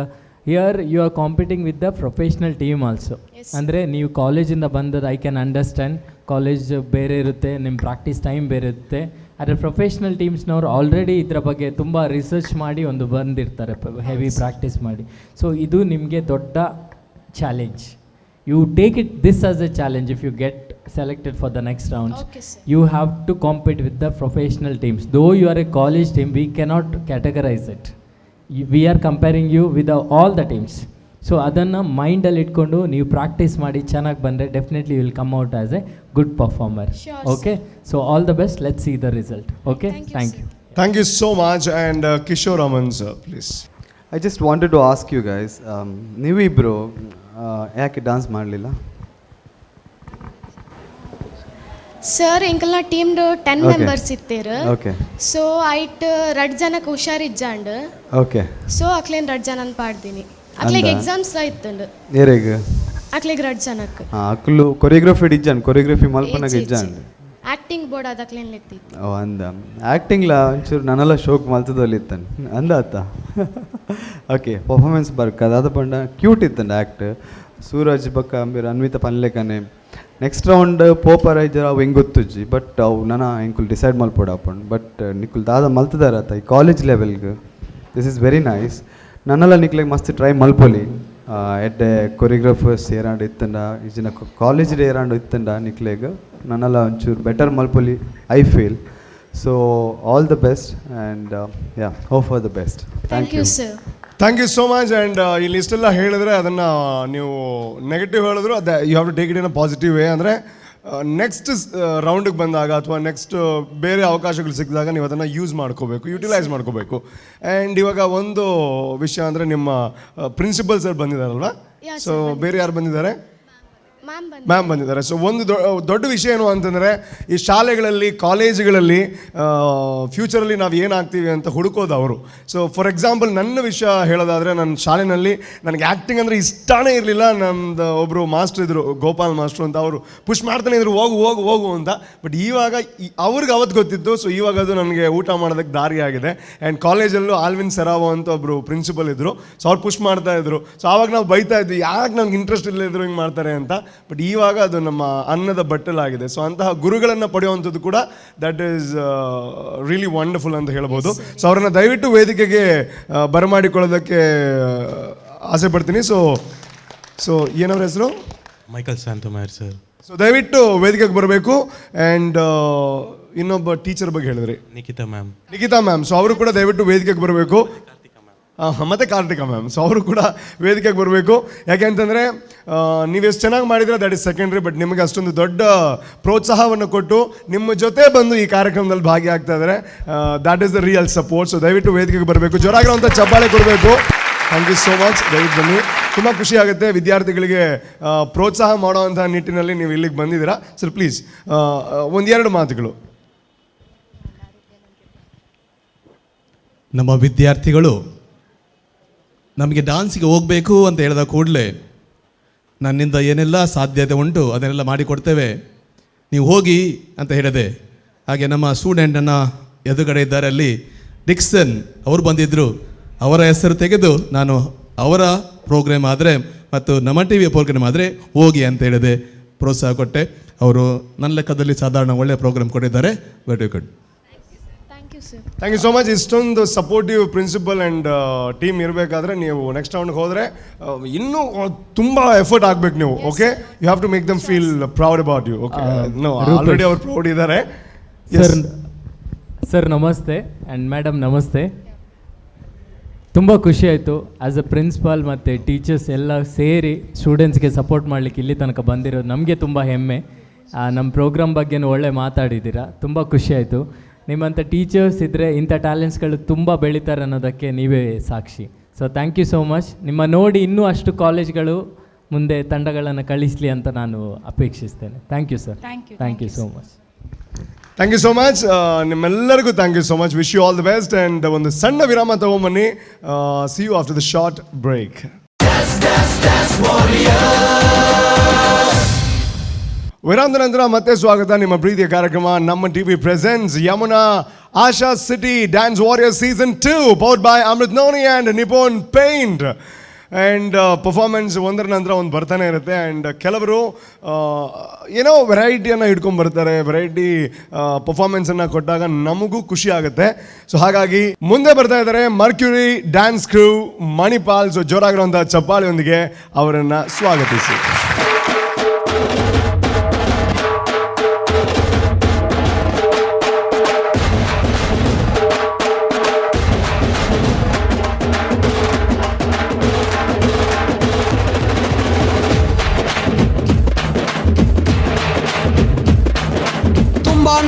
here you are competing with the professional team also. ಅಂದರೆ ನೀವು ಕಾಲೇಜಿಂದ ಬಂದದ್ದು ಐ ಕ್ಯಾನ್ ಅಂಡರ್ಸ್ಟ್ಯಾಂಡ್. ಕಾಲೇಜ್ ಬೇರೆ ಇರುತ್ತೆ, ನಿಮ್ಮ ಪ್ರಾಕ್ಟೀಸ್ ಟೈಮ್ ಬೇರೆ ಇರುತ್ತೆ. ಆದರೆ ಪ್ರೊಫೆಷ್ನಲ್ ಟೀಮ್ಸ್ನವ್ರು ಆಲ್ರೆಡಿ ಇದರ ಬಗ್ಗೆ ತುಂಬ ರಿಸರ್ಚ್ ಮಾಡಿ ಒಂದು ಬಂದಿರ್ತಾರೆ, ಹೆವಿ ಪ್ರಾಕ್ಟೀಸ್ ಮಾಡಿ. ಸೊ ಇದು ನಿಮಗೆ ದೊಡ್ಡ challenge. You take it this as a challenge. If you get selected for the next rounds, Okay, sir. you have to compete with the professional teams. Though you are a college team, we cannot categorize it. We are comparing you with all the teams. So adanna mind alli itkondu ನೀವು ಪ್ರಾಕ್ಟೀಸ್ ಮಾಡಿ ಚೆನ್ನಾಗಿ ಬಂದರೆ definitely will come out as a good performer. Okay, so all the best. Let's see the result. Okay, thank you. Thank you so much. And Kishore Aman sir, please. I just wanted to ask you guys, ನೀವು ಇಬ್ಬರು ಯಾಕೆ ಡಾನ್ಸ್ ಮಾಡಲಿಲ್ಲ? ಸರ್ ಎಂಕಲ್ನ ಟೀಮ್ಡು 10 ಮೆಂಬರ್ಸ್ ಇತ್ತೇರು. ಓಕೆ. ಸೊ ಐಟ್ 2 ಜನಕ್ಕೆ ಹುಷಾರಿಜ್ಜಾಂಡ್. ಓಕೆ. ಸೊ ಅಕ್ಲೇನ್ 2 ಜನ ಪಾಡ್ದೀನಿ. ಅಕ್ಲೇಗ್ ಎಕ್ಸಾಮ್ಸ್ ಇತ್ತಂಡು. ಏರೆಗ್ ಅಕ್ಲೇಗ್ 2 ಜನಕ್ಕೆ. ಅಕ್ಲು ಕೊರಿಯೋಗ್ರಫಿ ಇಜ್ಜಾನ್, ಕೊರಿಯೋಗ್ರಫಿ ಮಲ್ಪನಾಗ ಇಜ್ಜಾನ್. ಆಕ್ಟಿಂಗ್ ಬೋರ್ಡ್ ಅದಕ್ಲೇನ್ ಲೆತ್ತಿತ್ತು. ಓ ಅಂದ ಆ್ಯಕ್ಟಿಂಗ್ಲ ಒಂಚೂರು ನನ್ನೆಲ್ಲ ಶೋಕ್ ಮಲ್ತದಲ್ಲಿ ಇತ್ತಾನೆ ಅಂದ ಆತ. ಓಕೆ, ಪರ್ಫಾರ್ಮೆನ್ಸ್ ಬರ್ಕ ಅದಾದ ಪಂಡ ಕ್ಯೂಟ್ ಇತ್ತಂಡ ಆ್ಯಕ್ಟ್. ಸೂರಜ್ ಬಕ್ಕ ಅಂಬೀರ್ ಅನ್ವಿತ ಪನ್ಲೆಕನೆ ನೆಕ್ಸ್ಟ್ ರೌಂಡ್ ಪೋಪರ್ ಇದ್ದಾರೆ ಅವು ಹೆಂಗೆ ಗೊತ್ತುಜ್ಜಿ. ಬಟ್ ಅವು ನಾನು ಇಂಕುಲ್ ಡಿಸೈಡ್ ಮಲ್ಪೋಡು ಹಾಕೊಂಡು. ಬಟ್ ನಿಕ್ಕುಲ್ ದಾದ ಮಲ್ತದಾರ ಆತ ಈ ಕಾಲೇಜ್ ಲೆವೆಲ್ಗೆ. This is very nice. ನನ್ನೆಲ್ಲ ನಿಕ್ಲೆಗೆ ಮಸ್ತ್ ಟ್ರೈ ಮಲ್ಪೊಲಿ. ಎಡ್ಡೆ ಕೊರಿಯೋಗ್ರಾಫರ್ಸ್ ಏರಾಂಡು ಇತ್ತಂಡ ಈಜಿನ ಕಾಲೇಜ್ ಏರಾಂಡು ಇತ್ತಂಡ ನಿಕ್ಲೆಗೆ ನನ್ನೆಲ್ಲ ಒಂಚೂರು ಬೆಟರ್ ಮಲ್ಪೊಲಿ I feel. So all the best and yeah, hope for the best. Thank you sir. Thank you so much. And ಈ ಲಿಸ್ಟೆಲ್ಲ ಹೇಳಿದ್ರೆ ಅದನ್ನು ನೀವು ನೆಗೆಟಿವ್ ಹೇಳಿದ್ರು ಅದು you have to take it in a positive way. ಅಂದರೆ ನೆಕ್ಸ್ಟ್ ರೌಂಡಿಗೆ ಬಂದಾಗ ಅಥವಾ ನೆಕ್ಸ್ಟ್ ಬೇರೆ ಅವಕಾಶಗಳು ಸಿಕ್ಕಿದಾಗ ನೀವು ಅದನ್ನು ಯೂಸ್ ಮಾಡ್ಕೋಬೇಕು, ಯುಟಿಲೈಸ್ ಮಾಡ್ಕೋಬೇಕು. ಆ್ಯಂಡ್ ಇವಾಗ ಒಂದು ವಿಷಯ ಅಂದರೆ ನಿಮ್ಮ ಪ್ರಿನ್ಸಿಪಲ್ ಸರ್ ಬಂದಿದ್ದಾರಲ್ವಾ? ಸೊ ಬೇರೆ ಯಾರು ಬಂದಿದ್ದಾರೆ? ಮ್ಯಾಮ್ ಬಂದಿದ್ದಾರೆ. ಸೊ ಒಂದು ದೊಡ್ಡ ವಿಷಯ ಏನು ಅಂತಂದರೆ, ಈ ಶಾಲೆಗಳಲ್ಲಿ ಕಾಲೇಜುಗಳಲ್ಲಿ ಫ್ಯೂಚರಲ್ಲಿ ನಾವು ಏನಾಗ್ತೀವಿ ಅಂತ ಹುಡುಕೋದು ಅವರು. ಸೊ ಫಾರ್ ಎಕ್ಸಾಂಪಲ್ ನನ್ನ ವಿಷಯ ಹೇಳೋದಾದರೆ, ನನ್ನ ಶಾಲೆಯಲ್ಲಿ ನನಗೆ ಆ್ಯಕ್ಟಿಂಗ್ ಅಂದರೆ ಇಷ್ಟನೇ ಇರಲಿಲ್ಲ. ನಮ್ಮದು ಒಬ್ಬರು ಮಾಸ್ಟ್ರ್ ಇದ್ದರು, ಗೋಪಾಲ್ ಮಾಸ್ಟ್ರು ಅಂತ, ಅವರು ಪುಷ್ ಮಾಡ್ತಾನೆ ಇದ್ರು, ಹೋಗು ಹೋಗು ಹೋಗು ಅಂತ. ಬಟ್ ಇವಾಗ ಅವ್ರಿಗೆ ಅವತ್ತು ಗೊತ್ತಿತ್ತು. ಸೊ ಇವಾಗ ಅದು ನನಗೆ ಊಟ ಮಾಡೋದಕ್ಕೆ ದಾರಿ ಆಗಿದೆ. ಆ್ಯಂಡ್ ಕಾಲೇಜಲ್ಲೂ ಆಲ್ವಿನ್ ಸೆರಾವೋ ಅಂತ ಒಬ್ಬರು ಪ್ರಿನ್ಸಿಪಲ್ ಇದ್ದರು. ಸೊ ಅವ್ರು ಪುಷ್ ಮಾಡ್ತಾ ಇದ್ರು. ಸೊ ಆವಾಗ ನಾವು ಬೈತಾ ಇದ್ವಿ, ಯಾಕೆ ನಮ್ಗೆ ಇಂಟ್ರೆಸ್ಟ್ ಇಲ್ಲದಿದ್ರು ಹಿಂಗೆ ಮಾಡ್ತಾರೆ ಅಂತ. ಬಟ್ ಇವಾಗ ಅದು ನಮ್ಮ ಅನ್ನದ ಬಟ್ಟಲಾಗಿದೆ. ಸೊ ಅಂತಹ ಗುರುಗಳನ್ನು ಪಡೆಯುವಂಥದ್ದು ಕೂಡ ದಟ್ ಈಸ್ ರಿಯಲಿ ವಂಡರ್ಫುಲ್ ಅಂತ ಹೇಳ್ಬೋದು. ಸೊ ಅವರನ್ನು ದಯವಿಟ್ಟು ವೇದಿಕೆಗೆ ಬರಮಾಡಿಕೊಳ್ಳೋದಕ್ಕೆ ಆಸೆ ಪಡ್ತೀನಿ. ಸೊ ಏನವ್ರ ಹೆಸರು? Michael ಶಾಂತಮಾರ್ sir. ಸೊ ದಯವಿಟ್ಟು ವೇದಿಕೆಗೆ ಬರಬೇಕು. ಆ್ಯಂಡ್ ಇನ್ನೊಬ್ಬ ಟೀಚರ್ ಬಗ್ಗೆ ಹೇಳಿದ್ರಿ, ನಿಖಿತಾ ಮ್ಯಾಮ್. ಸೊ ಅವರು ಕೂಡ ದಯವಿಟ್ಟು ವೇದಿಕೆಗೆ ಬರಬೇಕು. ಮತ್ತು ಕಾರ್ತಿಕಾ ಮ್ಯಾಮ್. ಸೊ ಅವರು ಕೂಡ ವೇದಿಕೆಗೆ ಬರಬೇಕು. ಯಾಕೆ ಅಂತಂದರೆ ನೀವು ಎಷ್ಟು ಚೆನ್ನಾಗಿ ಮಾಡಿದರೆ ದಟ್ ಇಸ್ ಸೆಕೆಂಡ್ರಿ. ಬಟ್ ನಿಮಗೆ ಅಷ್ಟೊಂದು ದೊಡ್ಡ ಪ್ರೋತ್ಸಾಹವನ್ನು ಕೊಟ್ಟು ನಿಮ್ಮ ಜೊತೆ ಬಂದು ಈ ಕಾರ್ಯಕ್ರಮದಲ್ಲಿ ಭಾಗಿಯಾಗ್ತಾ ಇದ್ದಾರೆ. That is the real support. So ದಯವಿಟ್ಟು ವೇದಿಕೆಗೆ ಬರಬೇಕು, ಜೋರಾಗಿರುವಂಥ ಚಪ್ಪಾಳೆ ಕೊಡಬೇಕು. Thank you so much. ದಯವಿಟ್ಟು ಬನ್ನಿ. ತುಂಬ ಖುಷಿ ಆಗುತ್ತೆ ವಿದ್ಯಾರ್ಥಿಗಳಿಗೆ ಪ್ರೋತ್ಸಾಹ ಮಾಡೋವಂಥ ನಿಟ್ಟಿನಲ್ಲಿ ನೀವು ಇಲ್ಲಿಗೆ ಬಂದಿದ್ದೀರಾ. ಸರ್ ಪ್ಲೀಸ್ ಒಂದೆರಡು ಮಾತುಗಳು. ನಮ್ಮ ವಿದ್ಯಾರ್ಥಿಗಳು ನಮಗೆ ಡಾನ್ಸಿಗೆ ಹೋಗಬೇಕು ಅಂತ ಹೇಳಿದ ಕೂಡಲೇ ನನ್ನಿಂದ ಏನೆಲ್ಲ ಸಾಧ್ಯತೆ ಉಂಟು ಅದನ್ನೆಲ್ಲ ಮಾಡಿಕೊಡ್ತೇವೆ, ನೀವು ಹೋಗಿ ಅಂತ ಹೇಳಿದೆ. ಹಾಗೆ ನಮ್ಮ ಸ್ಟೂಡೆಂಟನ್ನು ಎದುರುಗಡೆ ಇದ್ದಾರೆ ಅಲ್ಲಿ ಡಿಕ್ಸನ್ ಅವರು ಬಂದಿದ್ದರು. ಅವರ ಹೆಸರು ತೆಗೆದು ನಾನು ಅವರ ಪ್ರೋಗ್ರಾಮ್ ಆದರೆ ಮತ್ತು ನಮ್ಮ ಟಿ ವಿಯ ಪ್ರೋಗ್ರಾಮ್ ಆದರೆ ಹೋಗಿ ಅಂತ ಹೇಳಿದೆ, ಪ್ರೋತ್ಸಾಹ ಕೊಟ್ಟೆ. ಅವರು ನನ್ನ ಲೆಕ್ಕದಲ್ಲಿ ಸಾಧಾರಣ ಒಳ್ಳೆಯ ಪ್ರೋಗ್ರಾಮ್ ಕೊಟ್ಟಿದ್ದಾರೆ. Very good. Thank you so much. ಇಷ್ಟೊಂದು ಸಪೋರ್ಟಿವ್ ಪ್ರಿನ್ಸಿಪಲ್ ಆ್ಯಂಡ್ ಟೀಮ್ ಇರಬೇಕಾದ್ರೆ ನೀವು ನೆಕ್ಸ್ಟ್ ರೌಂಡ್ಗೆ ಹೋದರೆ ಇನ್ನೂ ತುಂಬ ಎಫರ್ಟ್ ಆಗಬೇಕು ನೀವು. Okay, you have to make them feel proud about you. Okay, no already ಅವ್ರು ಪ್ರೌಡ್ ಇದ್ದಾರೆ. ಸರ್ ನಮಸ್ತೆ ಆ್ಯಂಡ್ ಮೇಡಮ್ ನಮಸ್ತೆ. ತುಂಬ ಖುಷಿ ಆಯಿತು ಆ್ಯಸ್ ಅ ಪ್ರಿನ್ಸಿಪಾಲ್ ಮತ್ತು ಟೀಚರ್ಸ್ ಎಲ್ಲ ಸೇರಿ ಸ್ಟೂಡೆಂಟ್ಸ್ಗೆ ಸಪೋರ್ಟ್ ಮಾಡಲಿಕ್ಕೆ ಇಲ್ಲಿ ತನಕ ಬಂದಿರೋದು ನಮಗೆ ತುಂಬ ಹೆಮ್ಮೆ. ನಮ್ಮ ಪ್ರೋಗ್ರಾಮ್ ಬಗ್ಗೆನೂ ಒಳ್ಳೆ ಮಾತಾಡಿದ್ದೀರಾ, ತುಂಬ ಖುಷಿ ಆಯಿತು. ನಿಮ್ಮಂಥ ಟೀಚರ್ಸ್ ಇದ್ದರೆ ಇಂಥ ಟ್ಯಾಲೆಂಟ್ಸ್ಗಳು ತುಂಬ ಬೆಳೀತಾರೆ ಅನ್ನೋದಕ್ಕೆ ನೀವೇ ಸಾಕ್ಷಿ. So thank you so much. ನಿಮ್ಮ ನೋಡಿ ಇನ್ನೂ ಅಷ್ಟು ಕಾಲೇಜ್ಗಳು ಮುಂದೆ ತಂಡಗಳನ್ನು ಕಳಿಸಲಿ ಅಂತ ನಾನು ಅಪೇಕ್ಷಿಸ್ತೇನೆ. Thank you sir. Thank you so much. Thank you so much. ನಿಮ್ಮೆಲ್ಲರಿಗೂ thank you so much. Wish you all the best. And ಒಂದು ಸಣ್ಣ ವಿರಾಮ ತಗೊಂಬನ್ನಿ. See you after the short break. ವಿರಾಮದ ನಂತರ ಮತ್ತೆ ಸ್ವಾಗತ. ನಿಮ್ಮ ಪ್ರೀತಿಯ ಕಾರ್ಯಕ್ರಮ ನಮ್ಮ TV presents Yamuna Asha city dance warrior season 2 powered by Amrit noni and Nippon paint. And performance ಒಂದರ ನಂತರ ಒಂದು ಬರ್ತಾನೆ ಇರುತ್ತೆ. ಆ್ಯಂಡ್ ಕೆಲವರು ಏನೋ ವೆರೈಟಿಯನ್ನು ಹಿಡ್ಕೊಂಡು ಬರ್ತಾರೆ. ವೆರೈಟಿ ಪರ್ಫಾರ್ಮೆನ್ಸನ್ನು ಕೊಟ್ಟಾಗ ನಮಗೂ ಖುಷಿ ಆಗುತ್ತೆ. ಸೊ ಹಾಗಾಗಿ ಮುಂದೆ ಬರ್ತಾ ಇದ್ದಾರೆ ಮರ್ಕ್ಯುರಿ ಡ್ಯಾನ್ಸ್ ಕ್ರೂ ಮಣಿಪಾಲ್. ಸೊ ಜೋರಾಗಿರುವಂಥ ಚಪ್ಪಾಳೆಯೊಂದಿಗೆ ಅವರನ್ನು ಸ್ವಾಗತಿಸಿ.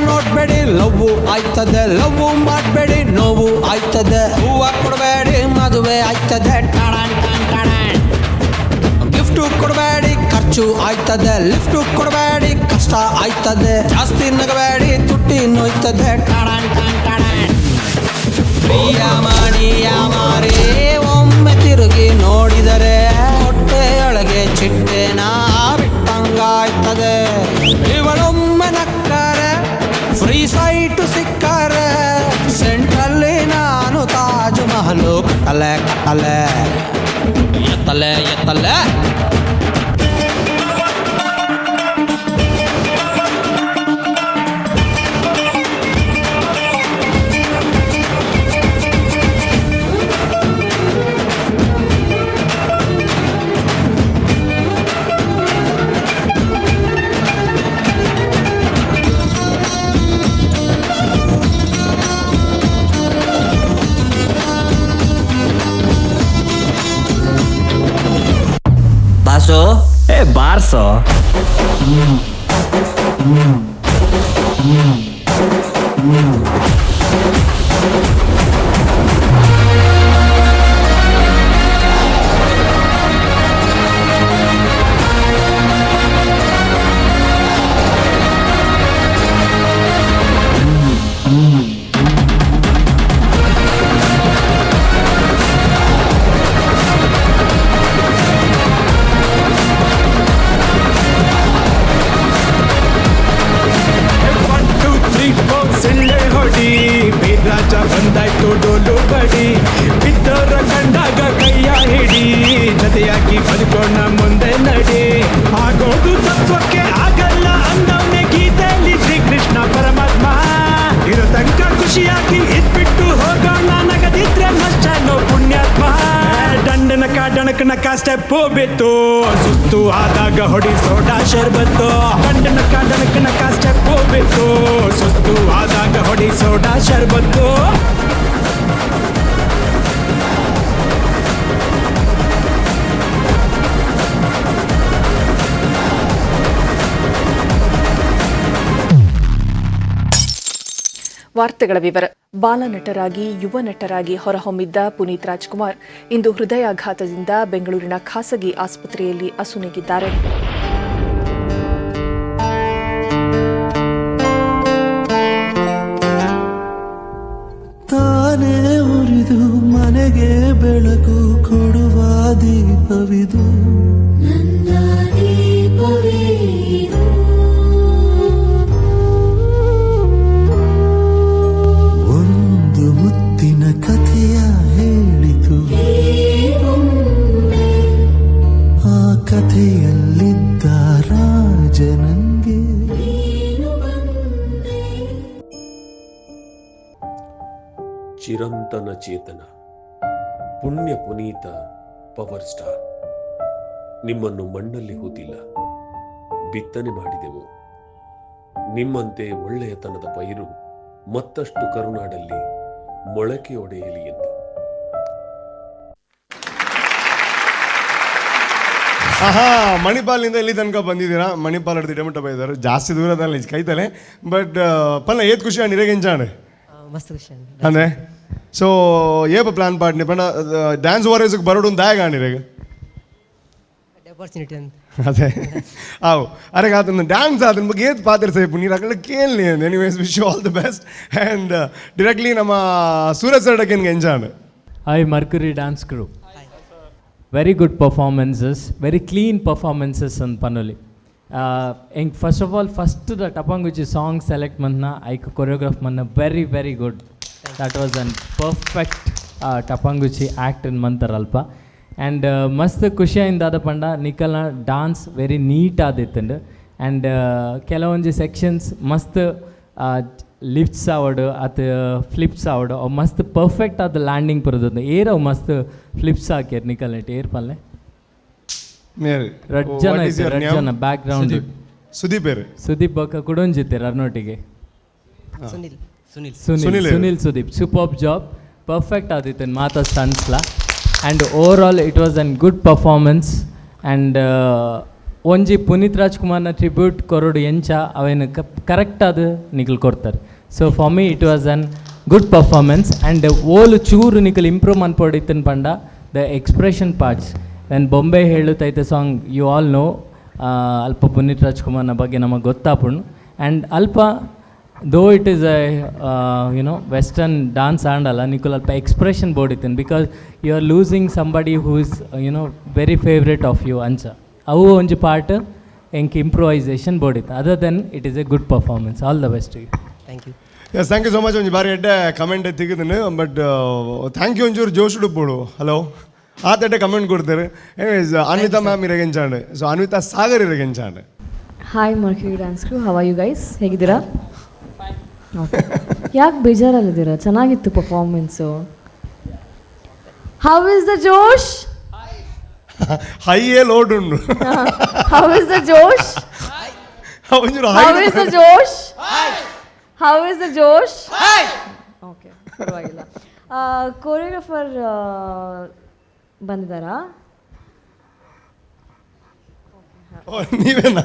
ನೋಡ್ಬೇಡಿ ಲವ್ ಆಯ್ತದೆ, ಲವ್ ಮಾಡಬೇಡಿ ನೋವು ಆಯ್ತದೆ. ಹೂವ ಕೊಡಬೇಡಿ ಮದುವೆ ಆಯ್ತದೆ. ಗಿಫ್ಟು ಕೊಡಬೇಡಿ ಖರ್ಚು ಆಯ್ತದೆ. ಲಿಫ್ಟು ಕೊಡಬೇಡಿ ಕಷ್ಟ ಆಯ್ತದೆ. ಜಾಸ್ತಿ ನಗಬೇಡಿ ತುಟ್ಟಿ ನೋಯ್ತದೆ. ಪ್ರಿಯ ಮಾಡಿಯ ಮಾರೇ ಒಮ್ಮೆ ತಿರುಗಿ ನೋಡಿದರೆ ಹೊಟ್ಟೆಯೊಳಗೆ ಚಿಟ್ಟೆನ ಬಿಟ್ಟಂಗಾಯ್ತದೆ. ಇವಳೊಮ್ಮೆ ನಕ್ಕರೆ ಫ್ರೀ ಸೈಟು ಸಿಕ್ಕರೆ ಸೆಂಟ್ರಲ್ಲಿ ನಾನು ತಾಜ್ ಮಹಲು ಕಟ್ಟಲೆ ಎತ್ತಲೆ ಎತ್ತಲೆ. ಬಾಸೋ ಬಾರ್ಸೋ. ಹೋಗೋಣ ಮುಂದೆ ನಡಿ ಆಗೋದು ತತ್ವಕ್ಕೆ ಆಗಲ್ಲ ಅಂದವನೇ ಗೀತೆಯಲ್ಲಿ ಶ್ರೀಕೃಷ್ಣ ಪರಮಾತ್ಮ ಇರೋ ತನಕ ಖುಷಿಯಾಗಿ ಇದ್ಬಿಟ್ಟು ಹೋಗೋಣ ನಗದಿದ್ರೆ ನಷ್ಟನೋ ಪುಣ್ಯಾತ್ಮ ಡಣಕನಕ ಸ್ಟೆಪ್ಪು ಬಿತ್ತು ಸುಸ್ತು ಆದಾಗ ಹೊಡಿ ಸೋಡಾ ಶರ್ಬತ್ತು ಡಣಕನಕ ಸ್ಟೆಪ್ಪು ಬಿತ್ತು ಸುಸ್ತು ಆದಾಗ ಹೊಡಿ ಸೋಡಾ ಶರ್ಬತ್ತು ವಾರ್ತೆಗಳ ವಿವರ. ಬಾಲನಟರಾಗಿ ಯುವ ನಟರಾಗಿ ಹೊರಹೊಮ್ಮಿದ್ದ ಪುನೀತ್ ರಾಜ್ಕುಮಾರ್ ಇಂದು ಹೃದಯಾಘಾತದಿಂದ ಬೆಂಗಳೂರಿನ ಖಾಸಗಿ ಆಸ್ಪತ್ರೆಯಲ್ಲಿ ಅಸುನೀಗಿದ್ದಾರೆ. ತಾನೇ ಉರಿದು ಮನೆಗೆ ಬೆಳಕು ಕೊಡುವ ದೀಪವಿದು ನನ್ನ ದೀಪವಿದು ಕಥೆಯ ಹೇಳಿತು ಆ ಕಥೆಯಲ್ಲಿದ್ದ ರಾಜನಂಗೆ ಚಿರಂತನ ಚೇತನ ಪುಣ್ಯ ಪುನೀತ ಪವರ್ ಸ್ಟಾರ್ ನಿಮ್ಮನ್ನು ಮಣ್ಣಲ್ಲಿ ಹೂತಿಲ್ಲ, ಬಿತ್ತನೆ ಮಾಡಿದೆವು. ನಿಮ್ಮಂತೆ ಒಳ್ಳೆಯತನದ ಪೈರು ಮತ್ತಷ್ಟು ಕರುನಾಡಲ್ಲಿ ಮೊಳಕೆಯೊಡೆಯಲಿ ಎಂದು. ಮಣಿಪಾಲ್ನಿಂದ ಇಲ್ಲಿ ತನಕ ಬಂದಿದ್ದೀರಾ. ಮಣಿಪಾಲ್ ಹಿಡಿದು ಇಡಮಟ್ಟ ಬೈದಾರೆ, ಜಾಸ್ತಿ ದೂರದಲ್ಲಿ ಕೈತಲೆ. ಬಟ್ ಪಲ್ಲ ಏತ್ ಖುಷಿ ನಿರೇಗೆಂಚಾಣೆ ಮಸ್ತ್ ಖುಷಿ ಅಂದ್ರೆ. ಸೊ ಏಪ ಪ್ಲಾನ್ ಪಾಡ್ನಿ ಪಂಡ ಡ್ಯಾನ್ಸ್ ವಾರೇಸ್ಗೆ ಬರೋಡು ದಾಯ ಗಾಣಿರೇಗ ಆಪರ್ಚುನಿಟಿ ಅಂತ ಅದೇ ಅವು ಅರೆ ಅದನ್ನು ಡ್ಯಾನ್ಸ್ ಅದನ್ನ ಬಗ್ಗೆ ಏತ್ ಪಾತ್ರ ಸೇಪು ನೀರು ಅಕಡೆ ಕೇಳಲಿ ಅಂದ. Anyways wish you all the best and directly ನಮ್ಮ ಸೂರಜ್ ಸರ್ಡಕ್ಕೆ enjoy. Hi Mercury dance crew. Very good performances, very clean performances on Panoli. First of all, first the Tapanguchi song select manna, I choreograph manna very good. That was a perfect Tapanguchi act in Mantaralpa. And ಮಸ್ತ್ ಖುಷಿಯಿಂದ ಆದ ಪಂಡ ನಿಖಲ್ನ ಡಾನ್ಸ್ ವೆರಿ ನೀಟ್ ಆದಿತ್ತಂಡು. ಆ್ಯಂಡ್ ಕೆಲವೊಂದು ಸೆಕ್ಷನ್ಸ್ ಮಸ್ತ್ ಲಿಫ್ಟ್ಸ್ ಆವಡು ಅದು ಫ್ಲಿಪ್ಸ್ ಆವಡು ಅವು ಮಸ್ತ್ ಪರ್ಫೆಕ್ಟ್ ಆದ ಲ್ಯಾಂಡಿಂಗ್ ಬರೋದು ಏರ್ ಅವು ಮಸ್ತ್ ಫ್ಲಿಪ್ಸ್ ಹಾಕ್ಯಾರ ನಿಖಲ್ ನೆಟ್ ಏರ್ ಪಲ್ಲೆ ರಜ್ಜನ ಬ್ಯಾಕ್ ಗ್ರೌಂಡ್ ಸುದೀಪ್ ಬಕ್ಕ ಕುಡೊಂಜಿತ್ತಾರೆ ಅರ್ನೊಟ್ಟಿಗೆ ಸುನೀಲ್ ಸೂಪರ್ ಜಾಬ್ ಪರ್ಫೆಕ್ಟ್ ಆದಿತ್ತು ಮಾತಾ ಸ್ಟನ್ಸ್ಲಾ. And overall it was a good performance and ಒಂಜಿ ಪುನೀತ್ ರಾಜ್ಕುಮಾರ್ನ ಟ್ರಿಬ್ಯೂಟ್ ಕೊರೋಡು ಎಂಚ ಅವೇನು ಕರೆಕ್ಟ್ ಅದು ನಿಖಲ್ ಕೊಡ್ತಾರೆ. So for me it was an good performance and ಓಲು ಚೂರು ನಿಖಲ್ ಇಂಪ್ರೂವ್ ಮಾಡ್ಕೊಡಿತ್ತನ್ ಪಂಡ ದ ಎಕ್ಸ್ಪ್ರೆಷನ್ ಪಾರ್ಟ್ಸ್. ದೆನ್ ಬೊಂಬೆ ಹೇಳುತ್ತೈತೆ ಸಾಂಗ್ ಯು ಆಲ್ ನೋ ಅಲ್ಪ ಪುನೀತ್ ರಾಜ್ಕುಮಾರ್ನ ಬಗ್ಗೆ ನಮಗೆ ಗೊತ್ತಾಪುಣ್. ಆ್ಯಂಡ್ ಅಲ್ಪ though it is a western dance andala nikul alpa expression bodithin because you are losing somebody who is very favorite of you ancha avu onju part enk improvisation bodit. Other than it is a good performance. All the best to you. Thank you. Yes, thank you so much. onju bari edde comment tegidine but thank you onjur joshudu podu hello ಆತಟ್ಟೆ ಕಮೆಂಟ್ ಕೊಡ್ತಾರೆ. ಎನಿವೇಸ್ ಅನ್ವಿತಾ ಮ್ಯಾಮ್ ಇರಗೆಂಚಾಂಡೆ. ಸೊ ಅನ್ವಿತಾ ಸಾಗರ್ ಇರಗೆಂಚಾಂಡೆ. Hi mercury dance crew, how are you guys? ಹೇಗಿದ್ದೀರಾ? ಯಾಕೆ ಬೇಜಾರಲ್ಲಿದ್ದೀರಾ? ಚೆನ್ನಾಗಿತ್ತು performance. How is the josh? ಹೈಯೇ ಲೋಡ್ ಉಂಡು. How is the josh? How is the josh? How is the josh? Okay, ಪರವಾಗಿಲ್ಲ. ಕೊರಿಯೋಗ್ರಾಫರ್ ಬಂದಿದ್ದಾರಾ? ನೀವೇನಾ?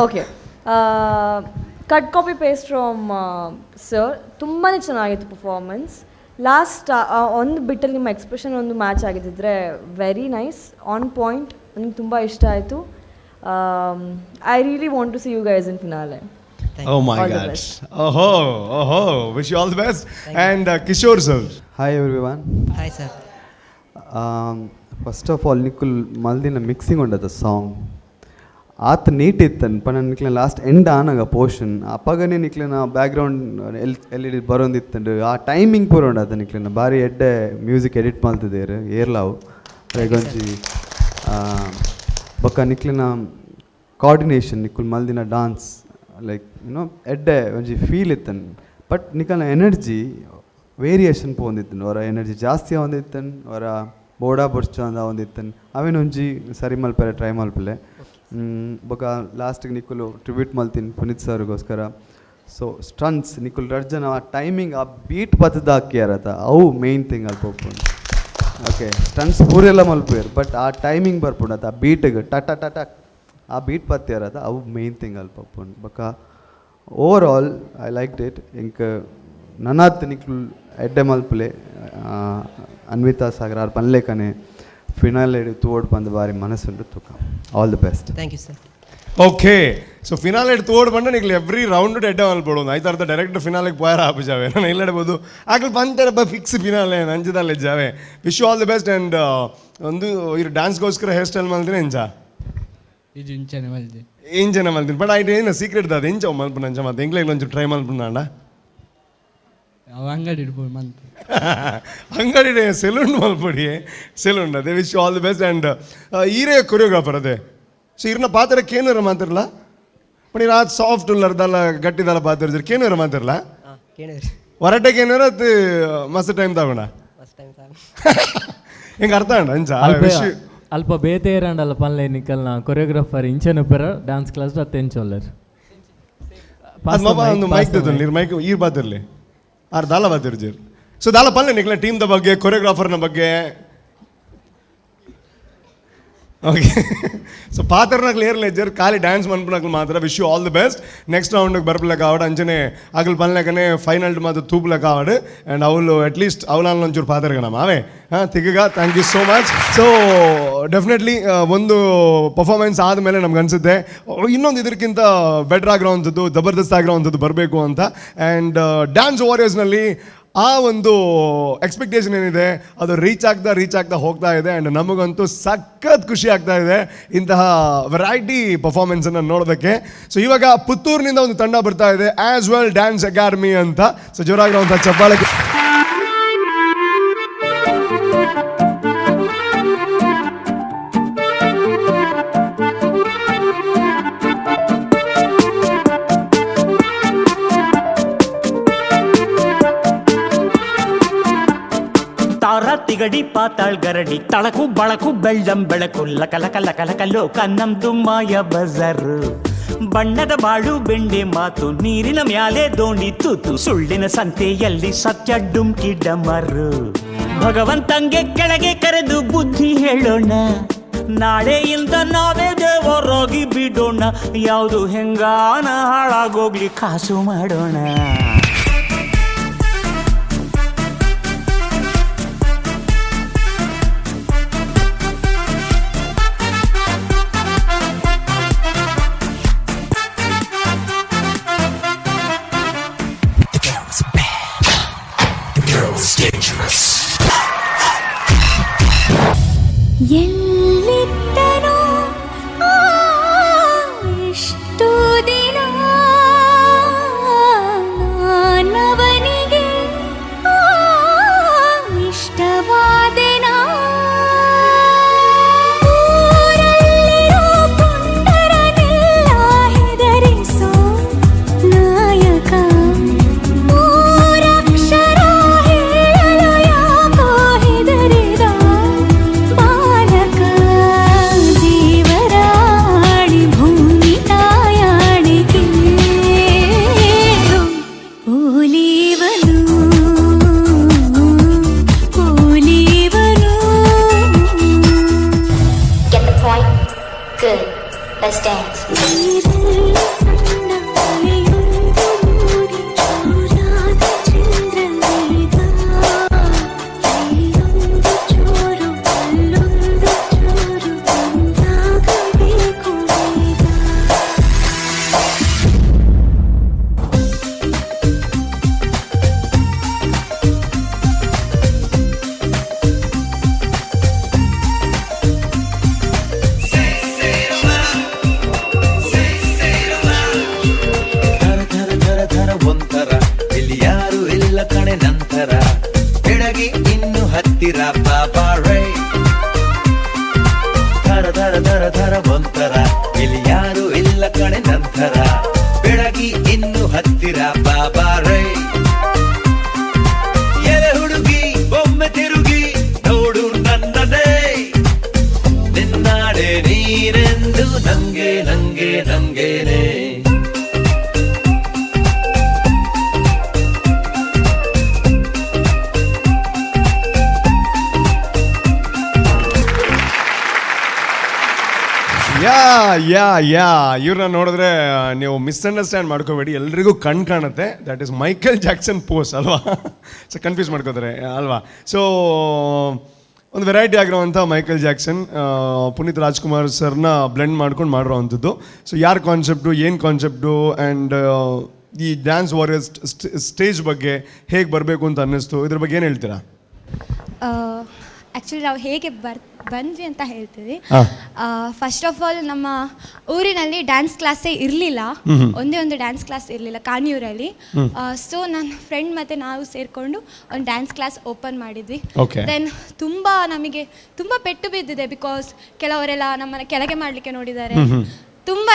Okay, cut copy paste from sir. ತುಂಬಾ ಚೆನ್ನಾಗಿತ್ತು ಪರ್ಫಾರ್ಮೆನ್ಸ್. ಲಾಸ್ಟ್ ಒಂದು ಬಿಟ್ಟಲ್ಲಿ ನಿಮ್ಮ ಎಕ್ಸ್ಪ್ರೆಷನ್ ಒಂದು ಮ್ಯಾಚ್ ಆಗಿದ್ದಿದ್ರೆ ವೆರಿ ನೈಸ್, ಆನ್ ಪಾಯಿಂಟ್. ನನಗೆ ತುಂಬ ಇಷ್ಟ ಆಯಿತು. I really want to see you guys in finale. Oh my God. Wish you all the best. And Kishore sir. Hi everyone. Hi sir. First of all, Nikul Maldina mixing under the song. ಆತ ನೀಟ್ ಇತ್ತನ್ ಪನ ನಿಕ್ಲ ಲಾಸ್ಟ್ ಎಂಡ್ ಆನಾಗ ಪೋರ್ಷನ್ ಅಪ್ಪಗನೇ ನಿಕ್ಲಿನ ಬ್ಯಾಕ್ಗ್ರೌಂಡ್ ಎಲ್ ಬರೋಂದಿತ್ತಂಡು ಆ ಟೈಮಿಂಗ್ ಪೂರ ಉಂಡು ಅದ ನಿಕ್ಲಿನ ಭಾರಿ ಎಡ್ಡೆ ಮ್ಯೂಸಿಕ್ ಎಡಿಟ್ ಮಾಡ್ತಿದ್ದೇರು ಏರ್ಲಾವು ಗೊಂಜಿ ಬೊಕ್ಕ ನಿಕ್ಲಿನ ಕೋಆರ್ಡಿನೇಷನ್ ನಿಕ್ಕುಲ್ ಮಲ್ದಿನ ಡಾನ್ಸ್ ಲೈಕ್ ಯುನೋ ಎಡ್ಡೆ ಒಂಜಿ ಫೀಲ್ ಇತ್ತನ್ ಬಟ್ ನಿಕಲ್ನ ಎನರ್ಜಿ ವೇರಿಯೇಷನ್ ಪೋಂದಿತ್ತನ್ ಅವರ ಎನರ್ಜಿ ಜಾಸ್ತಿ ಆವೊಂದಿತ್ತನ್ ಅವರ ಬೋಡಾ ಬೊರ್ಚು ಅಂದ ಆವೊಂದಿತ್ತನ್ ಅವೇನು ಒಂಜಿ ಸರಿ ಮಲ್ಪೆರೆ ಟ್ರೈ ಮಲ್ಪಲೆ ಬೊಕ ಲಾಸ್ಟಿಗೆ ನಿಕ್ಕುಲು ಟ್ರಿಬ್ಯೂಟ್ ಮಲ್ತೀನಿ ಪುನೀತ್ ಸರ್ಗೋಸ್ಕರ. ಸೊ ಸ್ಟನ್ಸ್ ನಿಕ್ಕುಲ್ ರಡ್ಜನ್ ಆ ಟೈಮಿಂಗ್ ಆ ಬೀಟ್ ಬತ್ತದ ಹಾಕ್ಯಾರತ ಅವು ಮೇಯ್ನ್ ಥಿಂಗ್ ಅಲ್ಪ ಒಪ್ಪುಂಡು. ಓಕೆ ಸ್ಟನ್ಸ್ ಪೂರೆಲ್ಲ ಮಲ್ಪುಯರು ಬಟ್ ಆ ಟೈಮಿಂಗ್ ಬರ್ಪುಂಡತ ಆ ಬೀಟಿಗೆ ಟಟ ಟಟ ಆ ಬೀಟ್ ಪತ್ಯಾರದ ಅವು ಮೇಯ್ನ್ ಥಿಂಗ್ ಅಲ್ಪ ಒಪ್ಪುಂಡು. ಬೊಕ overall I like it. ಇಂಕ ನನಾತ್ ನಿಕ್ಕುಲ್ ಎಡ್ಡೆ ಮಲ್ಪುಲೆ ಅನ್ವಿತಾ ಸಾಗರ್ ಅವ್ರು ಪನ್ಲೇಕನೆ ಫಿನಾಲ್ ಎಡು ತೋಡ್ ಬಂದು ಬಾರಿ ಮನಸ್ಸುಂಡು ತುಕ. All the best. Thank you sir. Okay so finale ತೋಡ್ ಬಂಡ ನಿಕ್ಲಿ ಎವ್ರಿ ರೌಂಡ್ ಎಡ್ಡೆ ಮಲ್ಪಡೋದು ಆಯ್ತು ಅರ್ಥ ಡೈರೆಕ್ಟ್ ಫಿನಾಲೆಗೆ ಪೋಯರ ಆಪುಜಾವೆ ನಾನು ಇಲ್ಲಡಬಹುದು ಆಗಲಿ ಪಂಚರ ಫಿಕ್ಸ್ ಫಿನಾಲೆ ನಂಜದಲ್ಲೇ ಜಾವೆ. Wish you all the best. And ಒಂದು ಇರು ಡ್ಯಾನ್ಸ್ಗೋಸ್ಕರ ಹೇರ್ ಸ್ಟೈಲ್ ಮಲ್ತೀನಿ ಎಂಜ ಇದು ಇಂಚನೆ ಮಲ್ದಿ ಇಂಜನ ಮಲ್ತೀನಿ ಬಟ್ ಆಯ್ತು ಏನು ಸೀಕ್ರೆಟ್ ಅದು ಎಂಚ ಮಲ್ಪ ನಂಜ ಮತ್ತೆ ಎಂಗ್ಲೇ ಒಂಚೂರು ಟ್ರೈ ಮಲ್ಪುಂಡ ಅವ ಅಂಗಡಿ ಇಡ್ಬೋದು ಮಂತ್ ಅಂಗಡಿ ಸೆಲೂನ್ ಮಲ್ಪಡಿ ಸೆಲೂನ್ ಅದೇ. Wish you all the best. And ಈರೇ ಕೊರಿಯೋಗ್ರಾಫರ್ ಅದೇ ಸೊ ಇರ್ನ ಪಾತ್ರ ಕೇನೂರ ಮಾತಿರಲ್ಲ ಬಟ್ ಇನ್ನು ಅದು ಸಾಫ್ಟ್ ಉಲ್ಲರ್ದಲ್ಲ ಗಟ್ಟಿದಲ್ಲ ಪಾತ್ರ ಕೇನೂರ ಮಾತಿರಲ್ಲ ಹೊರಟೆ ಕೇನೂರ ಅದು ಮಸ್ತ್ ಟೈಮ್ ತಗೊಂಡ ಹೆಂಗೆ ಅರ್ಥ ಅಂಡ ಅಂಚ ಅಲ್ಪ ಬೇತೆ ಇರಂಡಲ್ಲ ಪನ್ಲೆ ನಿಕ್ಕಲ್ನ ಕೊರಿಯೋಗ್ರಾಫರ್ ಇಂಚನ ಪೆರ ಡ್ಯಾನ್ಸ್ ಕ್ಲಾಸ್ ಅತ್ತೆ ಎಂಚೊಲ್ಲರ್ ಒಂದು ಮೈಕ್ ನೀರು ಮೈಕ್ ಈ ಬಾತಿರ್ಲಿ ಆರು ದಾಲ ಬಾತಿರ್ಜೀರ್ ಸೊ ದಾಲ ಪಲ್ಲೆ ನಿಕ್ಲ ಟೀಮ್ದ ಬಗ್ಗೆ ಕೊರಿಯೋಗ್ರಾಫರ್ನ ಬಗ್ಗೆ ಓಕೆ ಸೊ ಪಾತ್ರನಾಗ್ಲಿ ಏರ್ಲೆ ಜರ್ ಖಾಲಿ ಡ್ಯಾನ್ಸ್ ಮನ್ಪನಾಗ್ಲಿ ಮಾತ್ರ. Wish you all the best. Next ರೌಂಡಿಗೆ ಬರ್ಪ್ಲಕ್ಕ ಆವಡು ಅಂಚನೆ ಆಗಲ್ ಪನ್ಲೆಕನೆ ಫೈನಲ್ ಮಾತ್ರ ತೂಪ್ಲಕ್ಕ ಆವಡು ಆ್ಯಂಡ್ ಅವಳು ಅಟ್ಲೀಸ್ಟ್ ಅವಳನ್ನ ಒಂಚೂರು ಪಾತ್ರಗಣ ಮಾವೇ ಹಾಂ ತಿಗಗ. Thank you so much. So definitely ಒಂದು ಪರ್ಫಾರ್ಮೆನ್ಸ್ ಆದಮೇಲೆ ನಮ್ಗೆ ಅನಿಸುತ್ತೆ ಇನ್ನೊಂದು ಇದಕ್ಕಿಂತ ಬೆಟರ್ ಆಗಿರೋವಂಥದ್ದು ಜಬರ್ದಸ್ತ್ ಆಗಿರೋವಂಥದ್ದು ಬರಬೇಕು ಅಂತ. ಆ್ಯಂಡ್ ಡ್ಯಾನ್ಸ್ ವಾರಿಯರ್ಸ್ನಲ್ಲಿ ಆ ಒಂದು ಎಕ್ಸ್ಪೆಕ್ಟೇಷನ್ ಏನಿದೆ ಅದು ರೀಚ್ ಆಗ್ತಾ ಹೋಗ್ತಾ ಇದೆ. ಆ್ಯಂಡ್ ನಮಗಂತೂ ಸಖತ್ ಖುಷಿ ಆಗ್ತಾ ಇದೆ ಇಂತಹ ವೆರೈಟಿ ಪರ್ಫಾರ್ಮೆನ್ಸನ್ನು ನೋಡೋದಕ್ಕೆ. ಸೊ ಇವಾಗ ಪುತ್ತೂರಿನಿಂದ ಒಂದು ತಂಡ ಬರ್ತಾ ಇದೆ ಆ್ಯಸ್ ವೆಲ್ ಡ್ಯಾನ್ಸ್ ಅಕಾಡೆಮಿ ಅಂತ. ಸೊ ಜೋರಾಗಿರುವಂಥ ಚಪ್ಪಾಳೆ. ತಿಗಡಿ ಪಾತಾಳ್ ಗರಡಿ ತಳಕು ಬಳಕು ಬೆಳ್ಳಂ ಬೆಳಕು ಲಕಲಕ ಲಕಲಕ ಲೋಕ ನಮ್ದು ಮಾಯ ಬಜಾರು. ಬಣ್ಣದ ಬಾಳು ಬೆಂಡೆ ಮಾತು ನೀರಿನ ಮ್ಯಾಲೆ ದೋಣಿ ತೂತು ಸುಳ್ಳಿನ ಸಂತೆಯಲ್ಲಿ ಸತ್ಯ ಡುಮ್ಕಿ ಡಮರು. ಭಗವಂತಂಗೆ ಕೆಳಗೆ ಕರೆದು ಬುದ್ಧಿ ಹೇಳೋಣ ನಾಳೆಯಿಂದ ನಾವೇ ದೇವರಾಗಿ ಬಿಡೋಣ. ಯಾವುದು ಹೆಂಗಾನ ಹಾಳಾಗೋಗ್ಲಿ ಕಾಸು ಮಾಡೋಣ. ಎಲ್ಲಿದ್ದನೋ ಇಷ್ಟು ದಿನ ನಾನವನಿಗೆ ಇಷ್ಟವಾದೆನ. ಊರಲ್ಲಿರೋ ಪುಂಡರನೆಲ್ಲ ಹೆದರಿಸೋ ನಾಯಕ. ಮೂರಕ್ಷರ ಹೇಳಲು ಯಾಕೋ ಹೆದರಿದ ಬಾಲಕ. ದೇವರಾಣಿ ಭೂಮಿ ತಾಯಾಣಿಗೆ ಓಲಿವನು ಓಲಿವನು. Get the point? Good. Let's dance. ಒಂಥರ ಇಲ್ಲಿ ಯಾರು ಇಲ್ಲ ಕಣೆ ನಂತರ ಬೆಳಗಿ ಇನ್ನು ಹತ್ತಿರ ಬಾಬಾ ರೈ. ಧರ ಧರ ಒಂಥರ ಇಲ್ಲಿ ಯಾರು ಇಲ್ಲ ಕಣೆ ನಂತರ ಬೆಳಗಿ ಇನ್ನು ಹತ್ತಿರ ಬಾಬಾ ರೈ ಎಲೆ ಹುಡುಗಿ ಒಮ್ಮೆ ತಿರುಗಿ ನೋಡು ನನ್ನದೇ ನಿನ್ನಾಡೆ ನೀನೆಂದು ನಂಗೆ ನಂಗೆ ನಂಗೇನೆ ಯಾ ಇವ್ರನ್ನ ನೋಡಿದ್ರೆ ನೀವು ಮಿಸ್ಅಂಡರ್ಸ್ಟ್ಯಾಂಡ್ ಮಾಡ್ಕೋಬೇಡಿ, ಎಲ್ರಿಗೂ ಕಣ್ ಕಾಣುತ್ತೆ. That is Michael Jackson pose ಅಲ್ವಾ? ಸೊ ಕನ್ಫ್ಯೂಸ್ ಮಾಡ್ಕೋತಾರೆ ಅಲ್ವಾ? ಸೊ ಒಂದು ವೆರೈಟಿ ಆಗಿರೋವಂಥ ಮೈಕಲ್ ಜಾಕ್ಸನ್ ಪುನೀತ್ ರಾಜ್ಕುಮಾರ್ ಸರ್ನ ಬ್ಲೆಂಡ್ ಮಾಡ್ಕೊಂಡು ಮಾಡಿರೋ ಅಂಥದ್ದು. ಸೊ ಯಾರ ಕಾನ್ಸೆಪ್ಟು, ಏನು ಕಾನ್ಸೆಪ್ಟು, ಆ್ಯಂಡ್ ಈ ಡ್ಯಾನ್ಸ್ ವಾರಿಯರ್ಸ್ ಸ್ಟೇಜ್ ಬಗ್ಗೆ ಹೇಗೆ ಬರಬೇಕು ಅಂತ ಅನ್ನಿಸ್ತು, ಇದ್ರ ಬಗ್ಗೆ ಏನು ಹೇಳ್ತೀರಾ? ಆ್ಯಕ್ಚುಲಿ ನಾವು ಹೇಗೆ ಬಂದ್ವಿ ಅಂತ ಹೇಳ್ತೀವಿ. ಫಸ್ಟ್ ಆಫ್ ಆಲ್ ನಮ್ಮ ಊರಿನಲ್ಲಿ ಡ್ಯಾನ್ಸ್ ಕ್ಲಾಸೇ ಇರಲಿಲ್ಲ, ಒಂದೇ ಒಂದು ಡ್ಯಾನ್ಸ್ ಕ್ಲಾಸ್ ಇರಲಿಲ್ಲ ಕಾಣಿಯೂರಲ್ಲಿ. ಸೊ ನನ್ನ ಫ್ರೆಂಡ್ ಮತ್ತು ನಾವು ಸೇರಿಕೊಂಡು ಒಂದು ಡ್ಯಾನ್ಸ್ ಕ್ಲಾಸ್ ಓಪನ್ ಮಾಡಿದ್ವಿ. ದೆನ್ ನಮಗೆ ತುಂಬ ಪೆಟ್ಟು ಬಿದ್ದಿದೆ, ಬಿಕಾಸ್ ಕೆಲವರೆಲ್ಲ ನಮ್ಮನ್ನು ಕೆಳಗೆ ಮಾಡಲಿಕ್ಕೆ ನೋಡಿದ್ದಾರೆ, ತುಂಬ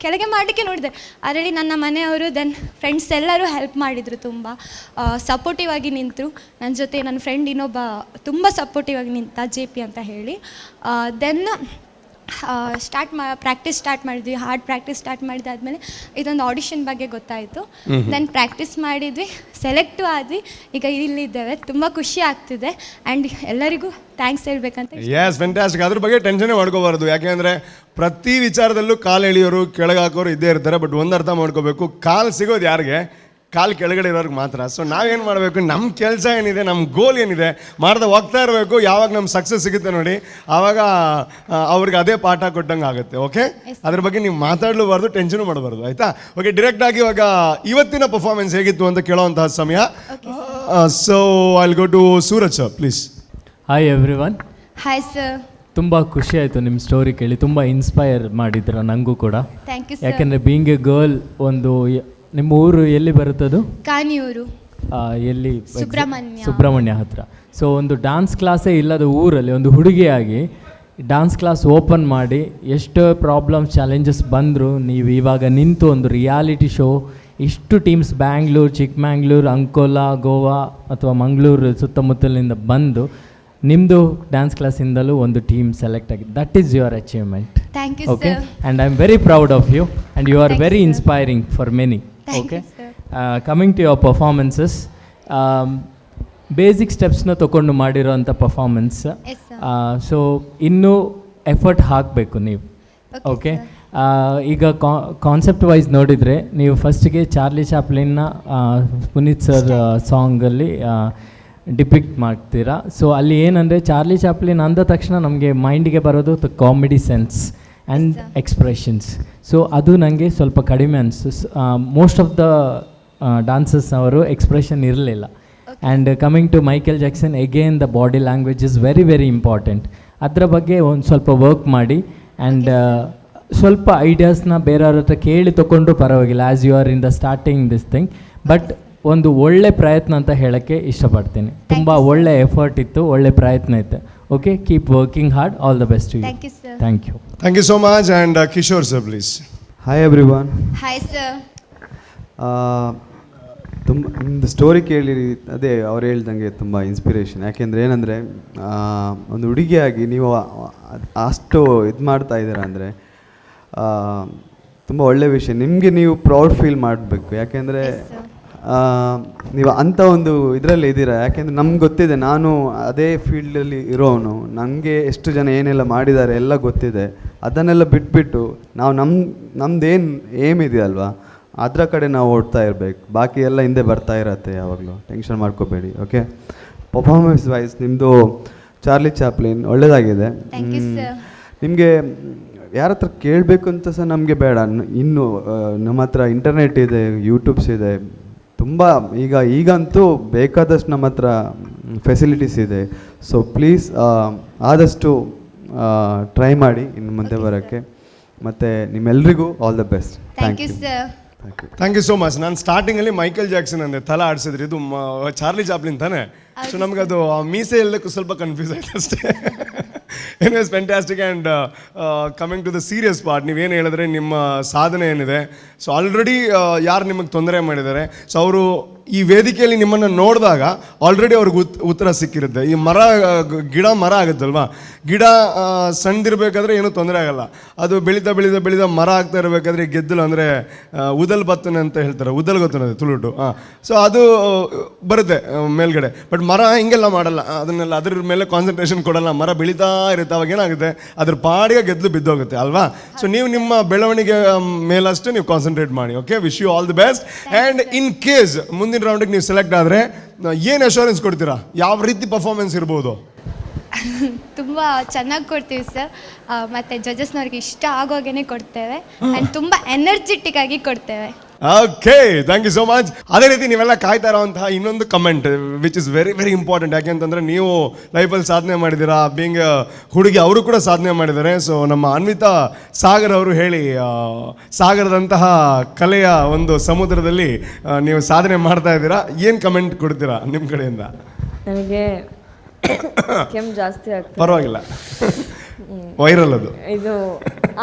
ಕೆಳಗೆ ಮಾಡಲಿಕ್ಕೆ ನೋಡಿದ್ದಾರೆ. ಅದರಲ್ಲಿ ನನ್ನ ಮನೆಯವರು ದೆನ್ ಫ್ರೆಂಡ್ಸ್ ಎಲ್ಲರೂ ಹೆಲ್ಪ್ ಮಾಡಿದರು, ತುಂಬ ಸಪೋರ್ಟಿವ್ ಆಗಿ ನಿಂತರು. ನನ್ನ ಜೊತೆ ನನ್ನ ಫ್ರೆಂಡ್ ಇನ್ನೊಬ್ಬ ತುಂಬ ಸಪೋರ್ಟಿವ್ ಆಗಿ ನಿಂತ, JP ಅಂತ ಹೇಳಿ. ದೆನ್ ಪ್ರಾಕ್ಟೀಸ್ ಸ್ಟಾರ್ಟ್ ಮಾಡಿದ್ವಿ, ಹಾರ್ಡ್ ಪ್ರಾಕ್ಟೀಸ್ ಸ್ಟಾರ್ಟ್ ಮಾಡಿದಾದ್ಮೇಲೆ ಇದೊಂದು ಆಡಿಷನ್ ಬಗ್ಗೆ ಗೊತ್ತಾಯಿತು. ದೆನ್ ಪ್ರಾಕ್ಟೀಸ್ ಮಾಡಿದ್ವಿ, ಸೆಲೆಕ್ಟು ಆದ್ವಿ, ಈಗ ಇಲ್ಲಿದ್ದೇವೆ. ತುಂಬ ಖುಷಿ ಆಗ್ತಿದೆ ಆ್ಯಂಡ್ ಎಲ್ಲರಿಗೂ ಥ್ಯಾಂಕ್ಸ್ ಹೇಳ್ಬೇಕಂತ. Yes, fantastic. ಅದ್ರ ಬಗ್ಗೆ ಟೆನ್ಷನೇ ಮಾಡ್ಕೋಬಾರ್ದು, ಯಾಕೆಂದರೆ ಪ್ರತಿ ವಿಚಾರದಲ್ಲೂ ಕಾಲು ಎಳೆಯೋರು ಕೆಳಗೆ ಹಾಕೋರು ಇದ್ದೇ ಇರ್ತಾರೆ. ಬಟ್ ಒಂದು ಅರ್ಥ ಮಾಡ್ಕೋಬೇಕು, ಕಾಲು ಸಿಗೋದು ಯಾರಿಗೆ? ಕಾಲು ಕೆಳಗಡೆ ಇರೋರಿಗೆ ಮಾತ್ರ. ಸೊ ನಾವೇನು ಮಾಡಬೇಕು, ನಮ್ಮ ಕೆಲಸ ಏನಿದೆ, ನಮ್ಮ ಗೋಲ್ ಏನಿದೆ, ಮಾಡ್ದೆ ಹೋಗ್ತಾ ಇರಬೇಕು. ಯಾವಾಗ ನಮ್ಮ ಸಕ್ಸಸ್ ಸಿಗುತ್ತೆ ನೋಡಿ, ಆವಾಗ ಅವ್ರಿಗೆ ಅದೇ ಪಾಠ ಕೊಟ್ಟಂಗೆ ಆಗುತ್ತೆ. ಓಕೆ, ಅದ್ರ ಬಗ್ಗೆ ನೀವು ಮಾತಾಡಲೂಬಾರ್ದು, ಟೆನ್ಷನು ಮಾಡಬಾರ್ದು, ಆಯಿತಾ? ಓಕೆ, ಡೈರೆಕ್ಟಾಗಿ ಇವಾಗ ಇವತ್ತಿನ ಪರ್ಫಾರ್ಮೆನ್ಸ್ ಹೇಗಿತ್ತು ಅಂತ ಕೇಳೋವಂತಹ ಸಮಯ. So I will go to Suraj sir, please. Hi everyone. Hi sir. ತುಂಬ ಖುಷಿ ಆಯಿತು ನಿಮ್ಮ ಸ್ಟೋರಿ ಕೇಳಿ, ತುಂಬ ಇನ್ಸ್ಪೈರ್ ಮಾಡಿದ್ರ ನನಗೂ ಕೂಡ. Thank you sir. ಯಾಕೆಂದರೆ ಬೀಯಿಂಗ್ ಎ ಗರ್ಲ್, ಒಂದು ನಿಮ್ಮ ಊರು ಎಲ್ಲಿ ಬರುತ್ತದು? ಕಾಣಿಯೂರು. ಎಲ್ಲಿ? ಸುಬ್ರಹ್ಮಣ್ಯ ಹತ್ರ. ಸೊ ಒಂದು ಡ್ಯಾನ್ಸ್ ಕ್ಲಾಸೇ ಇಲ್ಲದ ಊರಲ್ಲಿ ಒಂದು ಹುಡುಗಿಯಾಗಿ ಡ್ಯಾನ್ಸ್ ಕ್ಲಾಸ್ ಓಪನ್ ಮಾಡಿ ಎಷ್ಟು ಪ್ರಾಬ್ಲಮ್ಸ್ ಚಾಲೆಂಜಸ್ ಬಂದರೂ ನೀವು ಇವಾಗ ನಿಂತು ಒಂದು ರಿಯಾಲಿಟಿ ಶೋ, ಇಷ್ಟು ಟೀಮ್ಸ್ ಬ್ಯಾಂಗ್ಳೂರು, ಚಿಕ್ಕಮ್ಯಾಂಗ್ಳೂರು, ಅಂಕೋಲಾ, ಗೋವಾ ಅಥವಾ ಮಂಗಳೂರು ಸುತ್ತಮುತ್ತಲಿಂದ ಬಂದು ನಿಮ್ಮದು ಡ್ಯಾನ್ಸ್ ಕ್ಲಾಸಿಂದಲೂ ಒಂದು ಟೀಮ್ ಸೆಲೆಕ್ಟ್ ಆಗಿದೆ. That is your achievement. Thank you okay, and I am very proud of you and you are very inspiring for many. Okay, coming to your performances, basic ಸ್ಟೆಪ್ಸ್ನ ತೊಗೊಂಡು ಮಾಡಿರೋಂಥ ಪರ್ಫಾರ್ಮೆನ್ಸ್. ಸೊ ಇನ್ನೂ ಎಫರ್ಟ್ ಹಾಕಬೇಕು ನೀವು. ಓಕೆ, ಈಗ ಕಾನ್ಸೆಪ್ಟ್ ವೈಸ್ ನೋಡಿದರೆ ನೀವು ಫಸ್ಟಿಗೆ ಚಾರ್ಲಿ ಚಾಪ್ಲಿನ್ನ ಪುನೀತ್ ಸರ್ ಸಾಂಗಲ್ಲಿ ಡಿಪಿಕ್ಟ್ ಮಾಡ್ತೀರಾ. ಸೊ ಅಲ್ಲಿ ಏನಂದರೆ ಚಾರ್ಲಿ ಚಾಪ್ಲಿನ್ ಅಂದ ತಕ್ಷಣ ನಮಗೆ ಮೈಂಡಿಗೆ ಬರೋದು comedy sense and expressions. So ಅದು ನನಗೆ ಸ್ವಲ್ಪ ಕಡಿಮೆ ಅನಿಸ್ತು. ಮೋಸ್ಟ್ ಆಫ್ ದ ಡಾನ್ಸಸ್ ಅವರು ಎಕ್ಸ್ಪ್ರೆಷನ್ ಇರಲಿಲ್ಲ. And coming to Michael Jackson, again the body language is very very important. ಅದರ ಬಗ್ಗೆ ಒಂದು ಸ್ವಲ್ಪ ವರ್ಕ್ ಮಾಡಿ ಆ್ಯಂಡ್ ಸ್ವಲ್ಪ ಐಡಿಯಾಸ್ನ ಬೇರೆಯವ್ರ ಹತ್ರ ಕೇಳಿ ತೊಗೊಂಡ್ರು ಪರವಾಗಿಲ್ಲ, as you are in the starting this thing. But ಒಂದು ಒಳ್ಳೆ ಪ್ರಯತ್ನ ಅಂತ ಹೇಳೋಕ್ಕೆ ಇಷ್ಟಪಡ್ತೀನಿ. ತುಂಬ ಒಳ್ಳೆ ಎಫರ್ಟ್ ಇತ್ತು, ಒಳ್ಳೆ ಪ್ರಯತ್ನ ಇತ್ತು. Okay, keep working hard. All the best to you. Thank you. Thank you so much. And Kishore sir, please. Hi everyone. Hi sir. ತುಂಬ ನಿಮ್ಮದು ಸ್ಟೋರಿ ಕೇಳಿ ಅದೇ ಅವ್ರು ಹೇಳ್ದಂಗೆ ತುಂಬ ಇನ್ಸ್ಪಿರೇಷನ್. ಯಾಕೆಂದರೆ ಏನಂದರೆ ಒಂದು ಹುಡುಗಿಯಾಗಿ ನೀವು ಅಷ್ಟು ಇದು ಮಾಡ್ತಾ ಇದ್ದೀರಾ ಅಂದರೆ ತುಂಬ ಒಳ್ಳೆಯ ವಿಷಯ. ನಿಮಗೆ ನೀವು ಪ್ರೌಡ್ ಫೀಲ್ ಮಾಡಬೇಕು. ಯಾಕೆಂದರೆ ನೀವು ಅಂಥ ಒಂದು ಇದರಲ್ಲಿ ಇದ್ದೀರಾ. ಯಾಕೆಂದರೆ ನಮ್ಗೆ ಗೊತ್ತಿದೆ, ನಾನು ಅದೇ ಫೀಲ್ಡಲ್ಲಿ ಇರೋನು, ನನಗೆ ಎಷ್ಟು ಜನ ಏನೆಲ್ಲ ಮಾಡಿದ್ದಾರೆ ಎಲ್ಲ ಗೊತ್ತಿದೆ. ಅದನ್ನೆಲ್ಲ ಬಿಟ್ಬಿಟ್ಟು ನಾವು ನಮ್ಮದೇನು ಏಮ್ ಇದೆಯಲ್ವಾ, ಅದರ ಕಡೆ ನಾವು ಓಡ್ತಾ ಇರಬೇಕು. ಬಾಕಿ ಎಲ್ಲ ಹಿಂದೆ ಬರ್ತಾ ಇರತ್ತೆ ಯಾವಾಗಲೂ. ಟೆನ್ಷನ್ ಮಾಡ್ಕೋಬೇಡಿ. ಓಕೆ, ಪರ್ಫಾರ್ಮೆನ್ಸ್ ವೈಸ್ ನಿಮ್ಮದು ಚಾರ್ಲಿ ಚಾಪ್ಲಿನ್ ಒಳ್ಳೆಯದಾಗಿದೆ. ನಿಮಗೆ ಯಾರ ಹತ್ರ ಕೇಳಬೇಕು ಅಂತ ಸಹ ನಮಗೆ ಬೇಡ. ಇನ್ನು ನಮ್ಮ ಹತ್ರ ಇಂಟರ್ನೆಟ್ ಇದೆ, ಯೂಟ್ಯೂಬ್ಸ್ ಇದೆ, ತುಂಬ ಈಗಂತೂ ಬೇಕಾದಷ್ಟು ನಮ್ಮ ಹತ್ರ ಫೆಸಿಲಿಟೀಸ್ ಇದೆ. ಸೊ ಪ್ಲೀಸ್ ಆದಷ್ಟು ಟ್ರೈ ಮಾಡಿ ಇನ್ನು ಮುಂದೆ ಬರೋಕ್ಕೆ. ಮತ್ತು ನಿಮ್ಮೆಲ್ರಿಗೂ all the best. Thank you sir. Thank you so much. ನಾನು ಸ್ಟಾರ್ಟಿಂಗಲ್ಲಿ ಮೈಕಲ್ ಜಾಕ್ಸನ್ ಅಂದೆ, ತಲೆ ಆಡಿಸಿದ್ರಿ. ಇದು ಚಾರ್ಲಿ ಚಾಪ್ಲಿನ್ ತಾನೆ? ಸೊ ನಮ್ಗೆ ಅದು ಆ ಮೀಸೆ ಎಲ್ಲಕ್ಕೂ ಸ್ವಲ್ಪ ಕನ್ಫ್ಯೂಸ್ ಆಯ್ತು ಅಷ್ಟೇ. Anyways fantastic. And coming to the serious part, ನೀವೇನು ಹೇಳಿದ್ರೆ ನಿಮ್ಮ ಸಾಧನೆ ಏನಿದೆ, ಸೊ ಆಲ್ರೆಡಿ ಯಾರು ನಿಮಗೆ ತೊಂದರೆ ಮಾಡಿದ್ದಾರೆ, ಸೊ ಅವರು ಈ ವೇದಿಕೆಯಲ್ಲಿ ನಿಮ್ಮನ್ನು ನೋಡಿದಾಗ ಆಲ್ರೆಡಿ ಅವ್ರಿಗೆ ಉತ್ತರ ಸಿಕ್ಕಿರುತ್ತೆ. ಈ ಗಿಡ ಮರ ಆಗುತ್ತಲ್ವಾ, ಗಿಡ ಸಣ್ಣದಿರಬೇಕಾದ್ರೆ ಏನೂ ತೊಂದರೆ ಆಗಲ್ಲ. ಅದು ಬೆಳೀತಾ ಬೆಳೀತಾ ಬೆಳೀತಾ ಮರ ಆಗ್ತಾ ಇರಬೇಕಾದ್ರೆ ಗೆದ್ದಲು ಅಂದರೆ ಉದಲ್ ಬತ್ತನೆ ಅಂತ ಹೇಳ್ತಾರೆ, ಉದಲ್ ಗೊತ್ತನದು ತುಳುಟು. ಸೊ ಅದು ಬರುತ್ತೆ ಮೇಲ್ಗಡೆ. ಬಟ್ ಮರ ಹಿಂಗೆಲ್ಲ ಮಾಡಲ್ಲ, ಅದನ್ನೆಲ್ಲ ಅದ್ರ ಮೇಲೆ ಕಾನ್ಸಂಟ್ರೇಷನ್ ಕೊಡಲ್ಲ. ಮರ ಬೆಳೀತಾ ಇರುತ್ತೆ, ಅವಾಗ ಏನಾಗುತ್ತೆ ಅದ್ರ ಪಾಡಿಗೆ ಗೆದ್ದಲು ಬಿದ್ದೋಗುತ್ತೆ ಅಲ್ವಾ. ಸೊ ನೀವು ನಿಮ್ಮ ಬೆಳವಣಿಗೆ ಮೇಲಷ್ಟು ನೀವು ಕಾನ್ಸಂಟ್ರೇಟ್ ಮಾಡಿ. Okay, wish you all the best. And in case ಮುಂದಿನ ರೌಂಡಿಗೆ ನೀವು ಸೆಲೆಕ್ಟ್ ಆದರೆ ಏನು ಅಶ್ಯೂರೆನ್ಸ್ ಕೊಡ್ತೀರಾ? ಯಾವ ರೀತಿ ಪರ್ಫಾರ್ಮೆನ್ಸ್ ಇರ್ಬೋದು? ತುಂಬ ಚೆನ್ನಾಗಿ ಕೊಡ್ತೀವಿ ಸರ್, ಮತ್ತು ಜಜಸ್ನವ್ರಿಗೆ ಇಷ್ಟ ಆಗೋಗೇ ಕೊಡ್ತೇವೆ ಆ್ಯಂಡ್ ತುಂಬ ಎನರ್ಜೆಟಿಕ್ ಆಗಿ ಕೊಡ್ತೇವೆ. Okay, thank you so much. ಅದೇ ರೀತಿ ನೀವೆಲ್ಲ ಕಾಯ್ತಾ ಇರೋವಂತಹ ಇನ್ನೊಂದು comment which is very very important. ಯಾಕೆಂತಂದರೆ ನೀವು ಲೈಫಲ್ಲಿ ಸಾಧನೆ ಮಾಡಿದ್ದೀರಾ, ಬೀಂಗ್ ಹುಡುಗಿ ಅವರು ಕೂಡ ಸಾಧನೆ ಮಾಡಿದ್ದಾರೆ. ಸೊ ನಮ್ಮ ಅನ್ವಿತಾ ಸಾಗರ್ ಅವರು ಹೇಳಿ, ಸಾಗರದಂತಹ ಕಲೆಯ ಒಂದು ಸಮುದ್ರದಲ್ಲಿ ನೀವು ಸಾಧನೆ ಮಾಡ್ತಾ ಇದ್ದೀರಾ, ಏನು ಕಮೆಂಟ್ ಕೊಡ್ತೀರಾ ನಿಮ್ಮ ಕಡೆಯಿಂದ? ನನಗೆ ಕೆಮ್ಮು ಜಾಸ್ತಿ ಆಗ್ತದೆ. ಪರವಾಗಿಲ್ಲ, ವೈರಲ್ ಅದು, ಇದು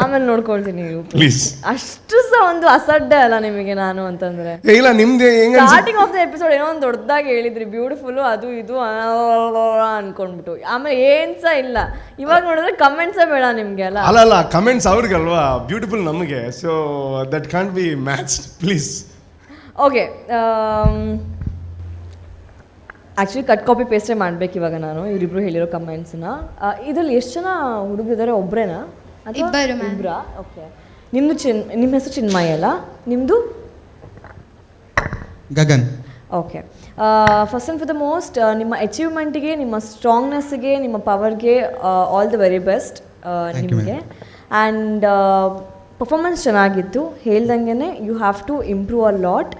ಆಮೇಲೆ ನೋಡ್ಕೊಳ್ತೀನಿ ಪ್ಲೀಸ್. ಅಷ್ಟು ಸಹ ಒಂದು ಅಸಡ್ಡೆ ಅಲ್ಲ ನಿಮಗೆ ನಾನು ಅಂತಂದ್ರೆ? ಇಲ್ಲ, ನಿಮ್ದು ಸ್ಟಾರ್ಟಿಂಗ್ ಆಫ್ ದ ಎಪಿಸೋಡ್ ಏನೋ ಒಂದು ದೊಡ್ಡದಾಗಿ ಹೇಳಿದ್ರಿ, ಬ್ಯೂಟಿಫುಲ್ ಅದು ಇದು ಅನ್ಕೊಂಡ್ಬಿಟ್ಟು, ಆಮೇಲೆ ಏನ್ ಸಹ ಇಲ್ಲ. ಇವಾಗ ನೋಡಿದ್ರೆ ಕಮೆಂಟ್ಸೇ ಬೇಡ ನಿಮ್ಗೆ ಅಲ್ಲ? ಅಲ್ಲ, ಕಮೆಂಟ್ಸ್ ಅವ್ರಿಗಲ್ವಾ, ಬ್ಯೂಟಿಫುಲ್ ನಮಗೆ. So that can't be match, please. Okay, actually cut copy ಪೇಸ್ಟೇ ಮಾಡ್ಬೇಕು ಇವಾಗ ನಾನು ಇವರಿಬ್ರು ಹೇಳಿರೋ ಕಮೆಂಟ್ಸ್ನ. ಇದರಲ್ಲಿ ಎಷ್ಟು ಜನ ಹುಡುಗಿದ್ದಾರೆ? ಒಬ್ಬರೇನಾ? ಇಬ್ಬರಾ? ಓಕೆ. ನಿಮ್ಮ ಹೆಸರು ಚಿನ್ಮಯ್ ಅಲ್ಲ? ನಿಮ್ಮದು Gagan. Okay. First and for the most, ನಿಮ್ಮ ಅಚೀವ್ಮೆಂಟಿಗೆ, ನಿಮ್ಮ ಸ್ಟ್ರಾಂಗ್ನೆಸ್ಗೆ, ನಿಮ್ಮ ಪವರ್ಗೆ ಆಲ್ ದ ವೆರಿ ಬೆಸ್ಟ್ ನಿಮಗೆ. ಆ್ಯಂಡ್ ಪರ್ಫಾರ್ಮೆನ್ಸ್ ಚೆನ್ನಾಗಿತ್ತು, ಹೇಳ್ದಂಗೆ you have to improve a lot.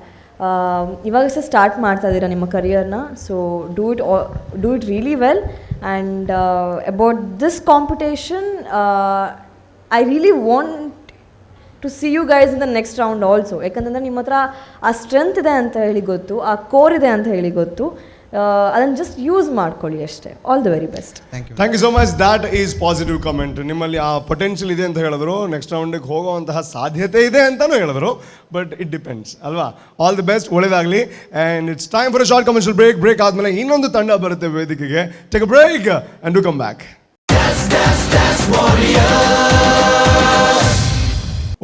ಇವಾಗ ಸಹ ಸ್ಟಾರ್ಟ್ ಮಾಡ್ತಾ ಇದ್ದೀರಾ ನಿಮ್ಮ ಕರಿಯರ್ನ, so do it really well. And about this competition, I really want to see you guys in the next round also. ಯಾಕಂತಂದರೆ ನಿಮ್ಮ ಹತ್ರ ಆ ಸ್ಟ್ರೆಂತ್ ಇದೆ ಅಂತ ಹೇಳಿ ಗೊತ್ತು, ಆ ಕೋರ್ ಇದೆ ಅಂತ ಹೇಳಿ ಗೊತ್ತು. ಅದನ್ನು ಜಸ್ಟ್ ಯೂಸ್ ಮಾಡ್ಕೊಳ್ಳಿ ಅಷ್ಟೇ. All the very best. Thank you so much. That is positive comment. ನಿಮ್ಮಲ್ಲಿ ಆ ಪೊಟೆನ್ಷಿಯಲ್ ಇದೆ ಅಂತ ಹೇಳಿದ್ರು, ನೆಕ್ಸ್ಟ್ ರೌಂಡಿಗೆ ಹೋಗುವಂತಹ ಸಾಧ್ಯತೆ ಇದೆ ಅಂತಲೂ ಹೇಳಿದ್ರು. ಬಟ್ ಇಟ್ ಡಿಪೆಂಡ್ಸ್ ಅಲ್ವಾ. ಆಲ್ ದಿ ಬೆಸ್ಟ್, ಒಳ್ಳೆಯದಾಗಲಿ. And it's time for a short commercial break. Break ಆದಮೇಲೆ ಇನ್ನೊಂದು ತಂಡ ಬರುತ್ತೆ ವೇದಿಕೆಗೆ. Take a break and do come back.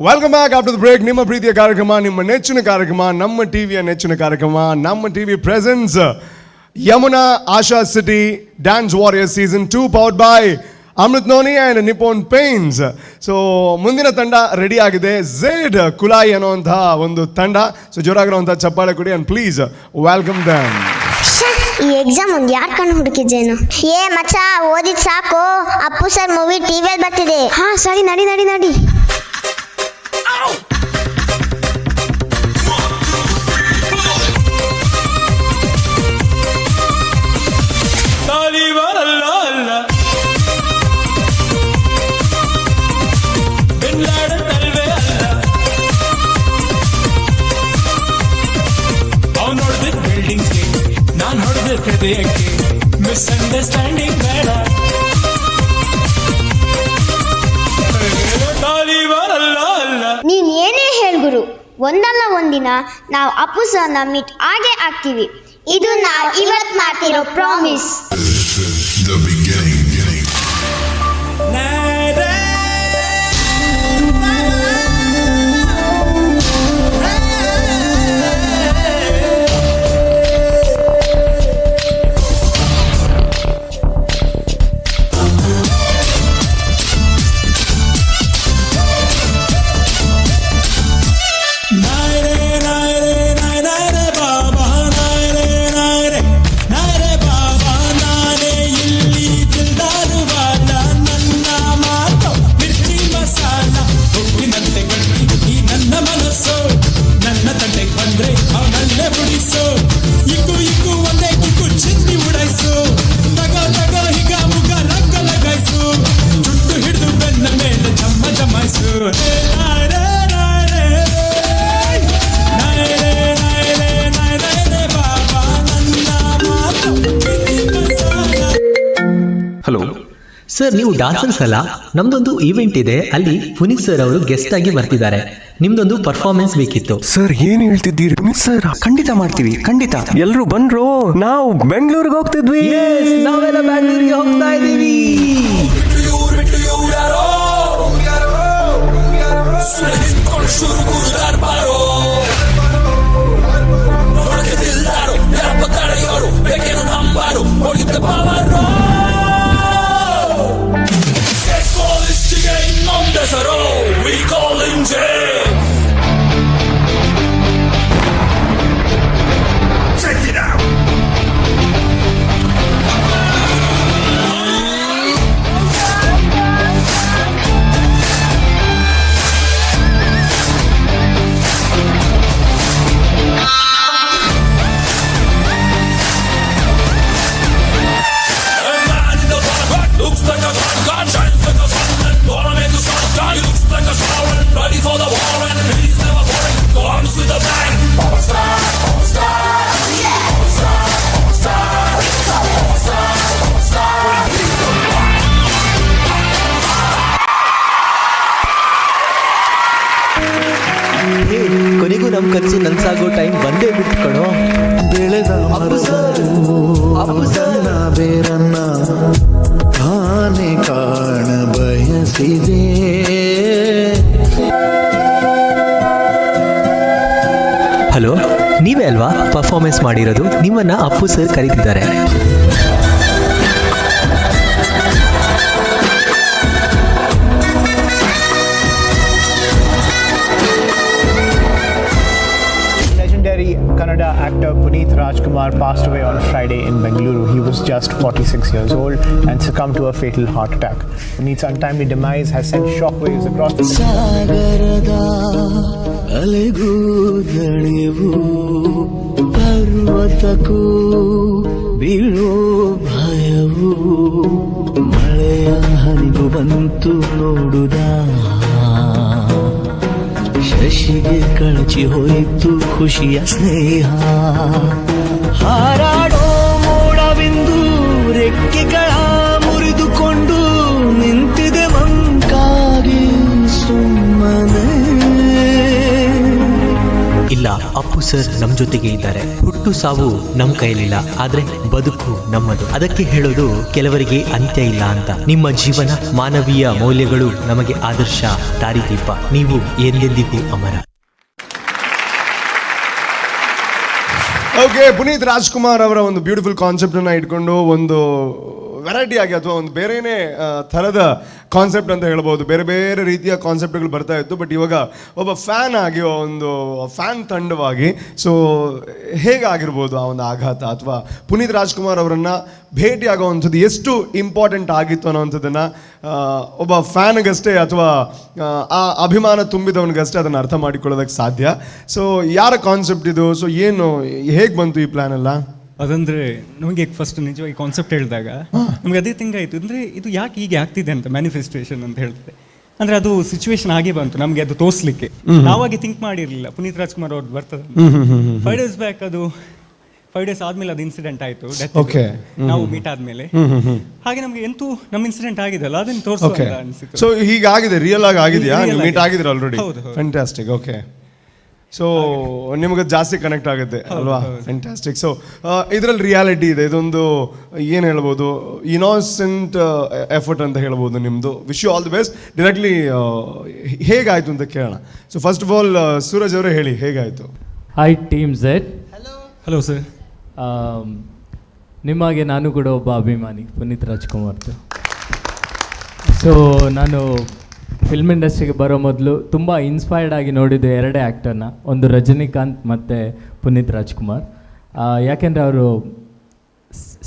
Welcome back after the break. ನಿಮ್ಮ ಪ್ರೀತಿಯ ಕಾರ್ಯಕ್ರಮ, ನಿಮ್ಮ ನೆಚ್ಚಿನ ಕಾರ್ಯಕ್ರಮ, ನಮ್ಮ ಟಿವಿಯ ನೆಚ್ಚಿನ ಕಾರ್ಯಕ್ರಮ, ನಮ್ಮ TV presence Yamuna Asha city Dance Warriors season 2 powered by Amrit noni and Nippon paints. So ಮುಂದಿನ ತಂಡ ರೆಡಿ ಆಗಿದೆ, ಝೆಡ್ ಕುಲಾಯಿ ಅನ್ನುವಂತಹ ಒಂದು ತಂಡ. ಸೊ ಜೋರಾಗಿರುವಂತಹ ಚಪ್ಪಾಳೆ ಕೊಡಿ ಆ್ಯಂಡ್ ಪ್ಲೀಸ್ ವೆಲ್ಕಮ್ ದಮ್. ಈ ಎಕ್ಸಾಮ್ ಒಂದು ಯಾರ್ ಕಣ್ಣು ಹುಡುಕಿದ್ದೇನು? ಮಚ್ಚ ಓದಿದ್ ಸಾಕು, ಅಪ್ಪು ಸರ್ ಮೂವಿ ಟಿವಿಯಲ್ಲಿ ಬರ್ತಿದೆ. ಹಾ ಸರಿ, ನಡಿ ನಡಿ ನಡಿ. ಮಿಸ್ಅಂಡರ್ಸ್ಟ್ಯಾಂಡಿಂಗ್ ಬೇಡ. ನೀನ್ ಏನೇ ಹೇಳ್ಗುರು, ಒಂದಲ್ಲ ಒಂದಿನ ನಾವು ಅಪ್ಪು ಸರ್ನ ಮೀಟ್ ಆಗೇ ಆಗ್ತೀವಿ. ಇದು ನಾವು ಇವತ್ತು ಮಾಡ್ತಿರೋ ಪ್ರಾಮಿಸ್. ಬಾಬಾ ನಾನೇ ಇಲ್ಲಿ ಸರ್ ನೀವು ಡಾನ್ಸರ್ಸ್ ಅಲ್ಲ, ನಮ್ದೊಂದು ಈವೆಂಟ್ ಇದೆ, ಅಲ್ಲಿ ಪುನೀತ್ ಸರ್ ಅವರು ಗೆಸ್ಟ್ ಆಗಿ ಬರ್ತಿದ್ದಾರೆ. ನಿಮ್ದೊಂದು ಪರ್ಫಾರ್ಮೆನ್ಸ್ ಬೇಕಿತ್ತು. ಸರ್ ಏನ್ ಹೇಳ್ತಿದ್ದೀರಿ ಪುನೀತ್ ಸರ್? ಖಂಡಿತ ಮಾಡ್ತೀವಿ, ಖಂಡಿತ. ಎಲ್ರು ಬಂದ್ರು, ನಾವು ಬೆಂಗಳೂರಿಗೆ ಹೋಗ್ತಿದ್ವಿ. ನಾವೆಲ್ಲ ಬೆಂಗಳೂರಿಗೆ ಹೋಗ್ತಾ ಇದೀವಿ. We call him Jay. Check it out. A man in the back looks like a god, shines like a sun, and gonna make a sun die. Looks like a star and ready for the war, and he's never boring. Comes with a bang. All star, yeah. All star, all star. All star, all star. ಕೊನೆಗೂ ನಮ್ ಕನಸು ನನ್ಸಾಗೋ ಟೈಮ್ ಬಂದೇ ಬಿಟ್ಟು ಕಣೋ. ಬೆಳೆದ ಮರಸನ್ನ ಬೇರನ್ನ ತಾನೆ ಕಾಣ ಬಯಸಿದೆ. ಹಲೋ, ನೀವೇ ಅಲ್ವಾ ಪರ್ಫಾರ್ಮೆನ್ಸ್ ಮಾಡಿರೋದು? ನಿಮ್ಮನ್ನ ಅಪ್ಪು ಸರ್ ಕರೀತಿದ್ದಾರೆ. Legendary Kannada actor Puneetha Rajkumar passed away on Friday in Bengaluru. He was just 46 years old and succumbed to a fatal heart attack. Puneet's untimely demise has sent shockwaves across the ಸಾಗರದ ಅಲೆಗೂ ದಣಿವು, ಪರ್ವತಕ್ಕೂ ಬೀಳೋ ಭಯವು, ಮಳೆಯ ಹನಿಗೂ ಬಂತು ನೋಡುದ, ಶಶಿಗೆ ಕಳಚಿ ಹೋಯಿತು ಖುಷಿಯ ಸ್ನೇಹ. ಹಾರಾಡೋ ಮೋಡವೆಂದು ರೆಕ್ಕೆಗಳ ಮುರಿದುಕೊಂಡು ನಿಂತಿದೆ ಮಂಕಾಗಿ ಸುಮ್ಮನೆ. ಇಲ್ಲ, ಅಪ್ಪು ಸರ್ ನಮ್ ಜೊತೆಗೆ ಇದ್ದಾರೆ. ಹುಟ್ಟು ಸಾವು ನಮ್ ಕೈಲಿಲ್ಲ, ಆದ್ರೆ ಬದುಕು ನಮ್ಮದು. ಅದಕ್ಕೆ ಹೇಳೋದು ಕೆಲವರಿಗೆ ಅಂತ್ಯ ಇಲ್ಲ ಅಂತ. ನಿಮ್ಮ ಜೀವನ, ಮಾನವೀಯ ಮೌಲ್ಯಗಳು ನಮಗೆ ಆದರ್ಶ, ದಾರಿದೀಪ. ನೀವು ಎಂದೆಂದಿಗೂ ಅಮರ. ಓಕೆ, ಪುನೀತ್ ರಾಜ್ಕುಮಾರ್ ಅವರ ಒಂದು ಬ್ಯೂಟಿಫುಲ್ ಕಾನ್ಸೆಪ್ಟನ್ನು ಇಟ್ಕೊಂಡು ಒಂದು ವೆರೈಟಿ ಆಗಿ ಅಥವಾ ಒಂದು ಬೇರೆಯೇ ಥರದ ಕಾನ್ಸೆಪ್ಟ್ ಅಂತ ಹೇಳ್ಬೋದು. ಬೇರೆ ಬೇರೆ ರೀತಿಯ ಕಾನ್ಸೆಪ್ಟ್ಗಳು ಬರ್ತಾ ಇತ್ತು. ಬಟ್ ಇವಾಗ ಒಬ್ಬ ಫ್ಯಾನ್ ಆಗಿ, ಒಂದು ಫ್ಯಾನ್ ತಂಡವಾಗಿ, ಸೊ ಹೇಗಾಗಿರ್ಬೋದು ಆ ಒಂದು ಆಘಾತ, ಅಥವಾ ಪುನೀತ್ ರಾಜ್ಕುಮಾರ್ ಅವರನ್ನು ಭೇಟಿಯಾಗುವಂಥದ್ದು ಎಷ್ಟು ಇಂಪಾರ್ಟೆಂಟ್ ಆಗಿತ್ತು ಅನ್ನೋವಂಥದ್ದನ್ನು ಒಬ್ಬ ಫ್ಯಾನ್ಗಷ್ಟೇ ಅಥವಾ ಆ ಅಭಿಮಾನ ತುಂಬಿದವನಿಗಷ್ಟೇ ಅದನ್ನು ಅರ್ಥ ಮಾಡಿಕೊಳ್ಳೋದಕ್ಕೆ ಸಾಧ್ಯ. ಸೊ ಯಾರ ಕಾನ್ಸೆಪ್ಟ್ ಇದು? ಸೊ ಏನು, ಹೇಗೆ ಬಂತು ಈ ಪ್ಲ್ಯಾನ್ ಎಲ್ಲ? ಅದಂದರೆ ನಮಗೆ ಫಸ್ಟ್ ನಿಜವಾಗಿ ಕಾನ್ಸೆಪ್ಟ್ ಹೇಳಿದಾಗ ನಮಗೆ ಅದೇ ಥಿಂಗ್ ಆಯಿತು. ಅಂದರೆ ಇದು ಯಾಕೆ ಹೀಗೆ ಆಗ್ತಿದೆ ಅಂತ, ಮ್ಯಾನಿಫೆಸ್ಟೇಷನ್ ಅಂತ ಹೇಳ್ತಾರೆ. ಅಂದರೆ ಅದು ಸಿಚುವೇಶನ್ ಆಗೇ ಬಂತು ನಮಗೆ ಅದು ತೋರಿಸ್ಲಿಕ್ಕೆ. ನಾವಾಗಿ ಥಿಂಕ್ ಮಾಡಿರಲಿಲ್ಲ ಪುನೀತ್ ರಾಜ್ಕುಮಾರ್ ಅವ್ರು ಬರ್ತದೆ. 5 days ಬ್ಯಾಕ್, ಅದು 5 days ಆದಮೇಲೆ ಅದು ಇನ್ಸಿಡೆಂಟ್ ಆಯಿತು, ಡೆತ್. ನಾವು ಮೀಟ್ ಆದಮೇಲೆ ಹಾಗೆ ನಮಗೆ ಎಂತೂ ನಮ್ಮ ಇನ್ಸಿಡೆಂಟ್ ಆಗಿದೆಲ್ಲ ಅದನ್ನು ತೋರಿಸುವ ಅನಿಸಿತು. ಸೊ ಹೀಗಾಗಿದೆ, ರಿಯಲ್ ಆಗಿ ಆಗಿದೆಯಾ? ಮೀಟ್ ಆಗಿದ್ರೆ ಆಲ್ರೆಡಿ? ಫ್ಯಾಂಟಾಸ್ಟಿಕ್. ಓಕೆ, ಸೊ ನಿಮಗೆ ಜಾಸ್ತಿ ಕನೆಕ್ಟ್ ಆಗುತ್ತೆ ಅಲ್ವಾ? ಫ್ಯಾಂಟಾಸ್ಟಿಕ್. ಸೊ ಇದರಲ್ಲಿ ರಿಯಾಲಿಟಿ ಇದೆ. ಇದೊಂದು ಏನು ಹೇಳ್ಬೋದು, ಇನೋಸೆಂಟ್ ಎಫರ್ಟ್ ಅಂತ ಹೇಳ್ಬೋದು ನಿಮ್ಮದು. Wish you all the best. Directly ಹೇಗಾಯಿತು ಅಂತ ಕೇಳೋಣ. So first of all Suraj ಅವರೇ ಹೇಳಿ, ಹೇಗಾಯಿತು? Hi team Z. Hello sir. ನಿಮಗೆ ನಾನು ಕೂಡ ಒಬ್ಬ ಅಭಿಮಾನಿ ಪುನೀತ್ ರಾಜ್ಕುಮಾರ್ದು. ಸೊ ನಾನು ಫಿಲ್ಮ್ ಇಂಡಸ್ಟ್ರಿಗೆ ಬರೋ ಮೊದಲು ತುಂಬ ಇನ್ಸ್ಪೈರ್ಡ್ ಆಗಿ ನೋಡಿದ್ದು 2 ಆ್ಯಕ್ಟರ್ನ, ಒಂದು ರಜನಿಕಾಂತ್ ಮತ್ತು ಪುನೀತ್ ರಾಜ್ಕುಮಾರ್. ಯಾಕೆಂದರೆ ಅವರು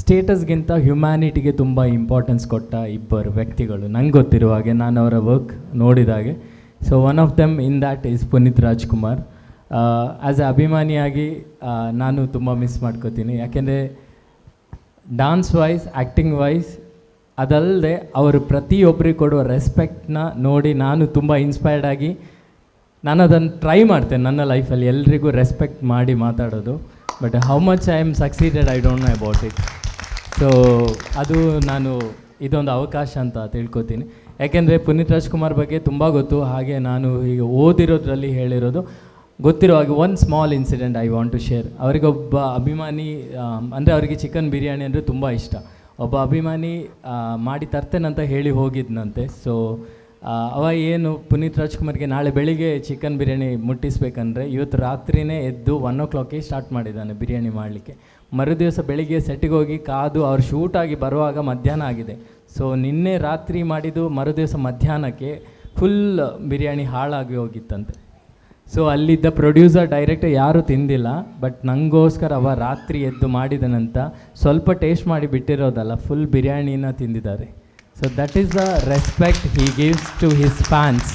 ಸ್ಟೇಟಸ್ಗಿಂತ ಹ್ಯುಮ್ಯಾನಿಟಿಗೆ ತುಂಬ ಇಂಪಾರ್ಟೆನ್ಸ್ ಕೊಟ್ಟ ಇಬ್ಬರು ವ್ಯಕ್ತಿಗಳು ನಂಗೆ ಗೊತ್ತಿರುವ ಹಾಗೆ, ನಾನು ಅವರ ವರ್ಕ್ ನೋಡಿದಾಗೆ. So one of them in that is Puneeth Rajkumar. As a ಅಭಿಮಾನಿಯಾಗಿ ನಾನು ತುಂಬ ಮಿಸ್ ಮಾಡ್ಕೋತೀನಿ. ಯಾಕೆಂದರೆ ಡಾನ್ಸ್ ವೈಸ್, ಆ್ಯಕ್ಟಿಂಗ್ ವೈಸ್, ಅದಲ್ಲದೆ ಅವರು ಪ್ರತಿಯೊಬ್ಬರಿಗೆ ಕೊಡುವ ರೆಸ್ಪೆಕ್ಟ್ನ ನೋಡಿ ನಾನು ತುಂಬ ಇನ್ಸ್ಪೈರ್ಡ್ ಆಗಿ ನಾನು ಅದನ್ನು ಟ್ರೈ ಮಾಡ್ತೇನೆ ನನ್ನ ಲೈಫಲ್ಲಿ, ಎಲ್ರಿಗೂ ರೆಸ್ಪೆಕ್ಟ್ ಮಾಡಿ ಮಾತಾಡೋದು. But how much I am succeeded I don't know about it. So ಅದು ನಾನು ಇದೊಂದು ಅವಕಾಶ ಅಂತ ತಿಳ್ಕೊತೀನಿ. ಯಾಕೆಂದರೆ ಪುನೀತ್ ರಾಜ್ಕುಮಾರ್ ಬಗ್ಗೆ ತುಂಬ ಗೊತ್ತು, ಹಾಗೆ ನಾನು ಈಗ ಓದಿರೋದ್ರಲ್ಲಿ ಹೇಳಿರೋದು ಗೊತ್ತಿರೋ ಹಾಗೆ ಒಂದು small incident I want to share. ಅವರಿಗೊಬ್ಬ ಅಭಿಮಾನಿ ಅಂದರೆ ಅವರಿಗೆ ಚಿಕನ್ ಬಿರಿಯಾನಿ ಅಂದರೆ ತುಂಬ ಇಷ್ಟ. ಒಬ್ಬ ಅಭಿಮಾನಿ ಮಾಡಿ ತರ್ತೇನಂತ ಹೇಳಿ ಹೋಗಿದ್ನಂತೆ. ಸೊ ಅವ ಏನು ಪುನೀತ್ ರಾಜ್ಕುಮಾರ್ಗೆ ನಾಳೆ ಬೆಳಿಗ್ಗೆ ಚಿಕನ್ ಬಿರಿಯಾನಿ ಮುಟ್ಟಿಸ್ಬೇಕಂದ್ರೆ ಇವತ್ತು ರಾತ್ರಿಯೇ ಎದ್ದು 1 o'clock ಸ್ಟಾರ್ಟ್ ಮಾಡಿದ್ದಾನೆ ಬಿರಿಯಾನಿ ಮಾಡಲಿಕ್ಕೆ. ಮರುದಿವಸ ಬೆಳಿಗ್ಗೆ ಸೆಟ್ಟಿಗೆ ಹೋಗಿ ಕಾದು ಅವ್ರು ಶೂಟಾಗಿ ಬರುವಾಗ ಮಧ್ಯಾಹ್ನ ಆಗಿದೆ. ಸೊ ನಿನ್ನೆ ರಾತ್ರಿ ಮಾಡಿದ್ದು ಮರುದಿವಸ ಮಧ್ಯಾಹ್ನಕ್ಕೆ ಫುಲ್ ಬಿರಿಯಾನಿ ಹಾಳಾಗಿ ಹೋಗಿತ್ತಂತೆ. ಸೊ ಅಲ್ಲಿದ್ದ ಪ್ರೊಡ್ಯೂಸರ್ ಡೈರೆಕ್ಟರ್ ಯಾರೂ ತಿಂದಿಲ್ಲ, ಬಟ್ ನನಗೋಸ್ಕರ ಅವ ರಾತ್ರಿ ಎದ್ದು ಮಾಡಿದನಂತ ಸ್ವಲ್ಪ ಟೇಸ್ಟ್ ಮಾಡಿ ಬಿಟ್ಟಿರೋದಲ್ಲ, ಫುಲ್ ಬಿರಿಯಾನಿನ ತಿಂದಿದ್ದಾರೆ. So that is the respect he gives to his fans.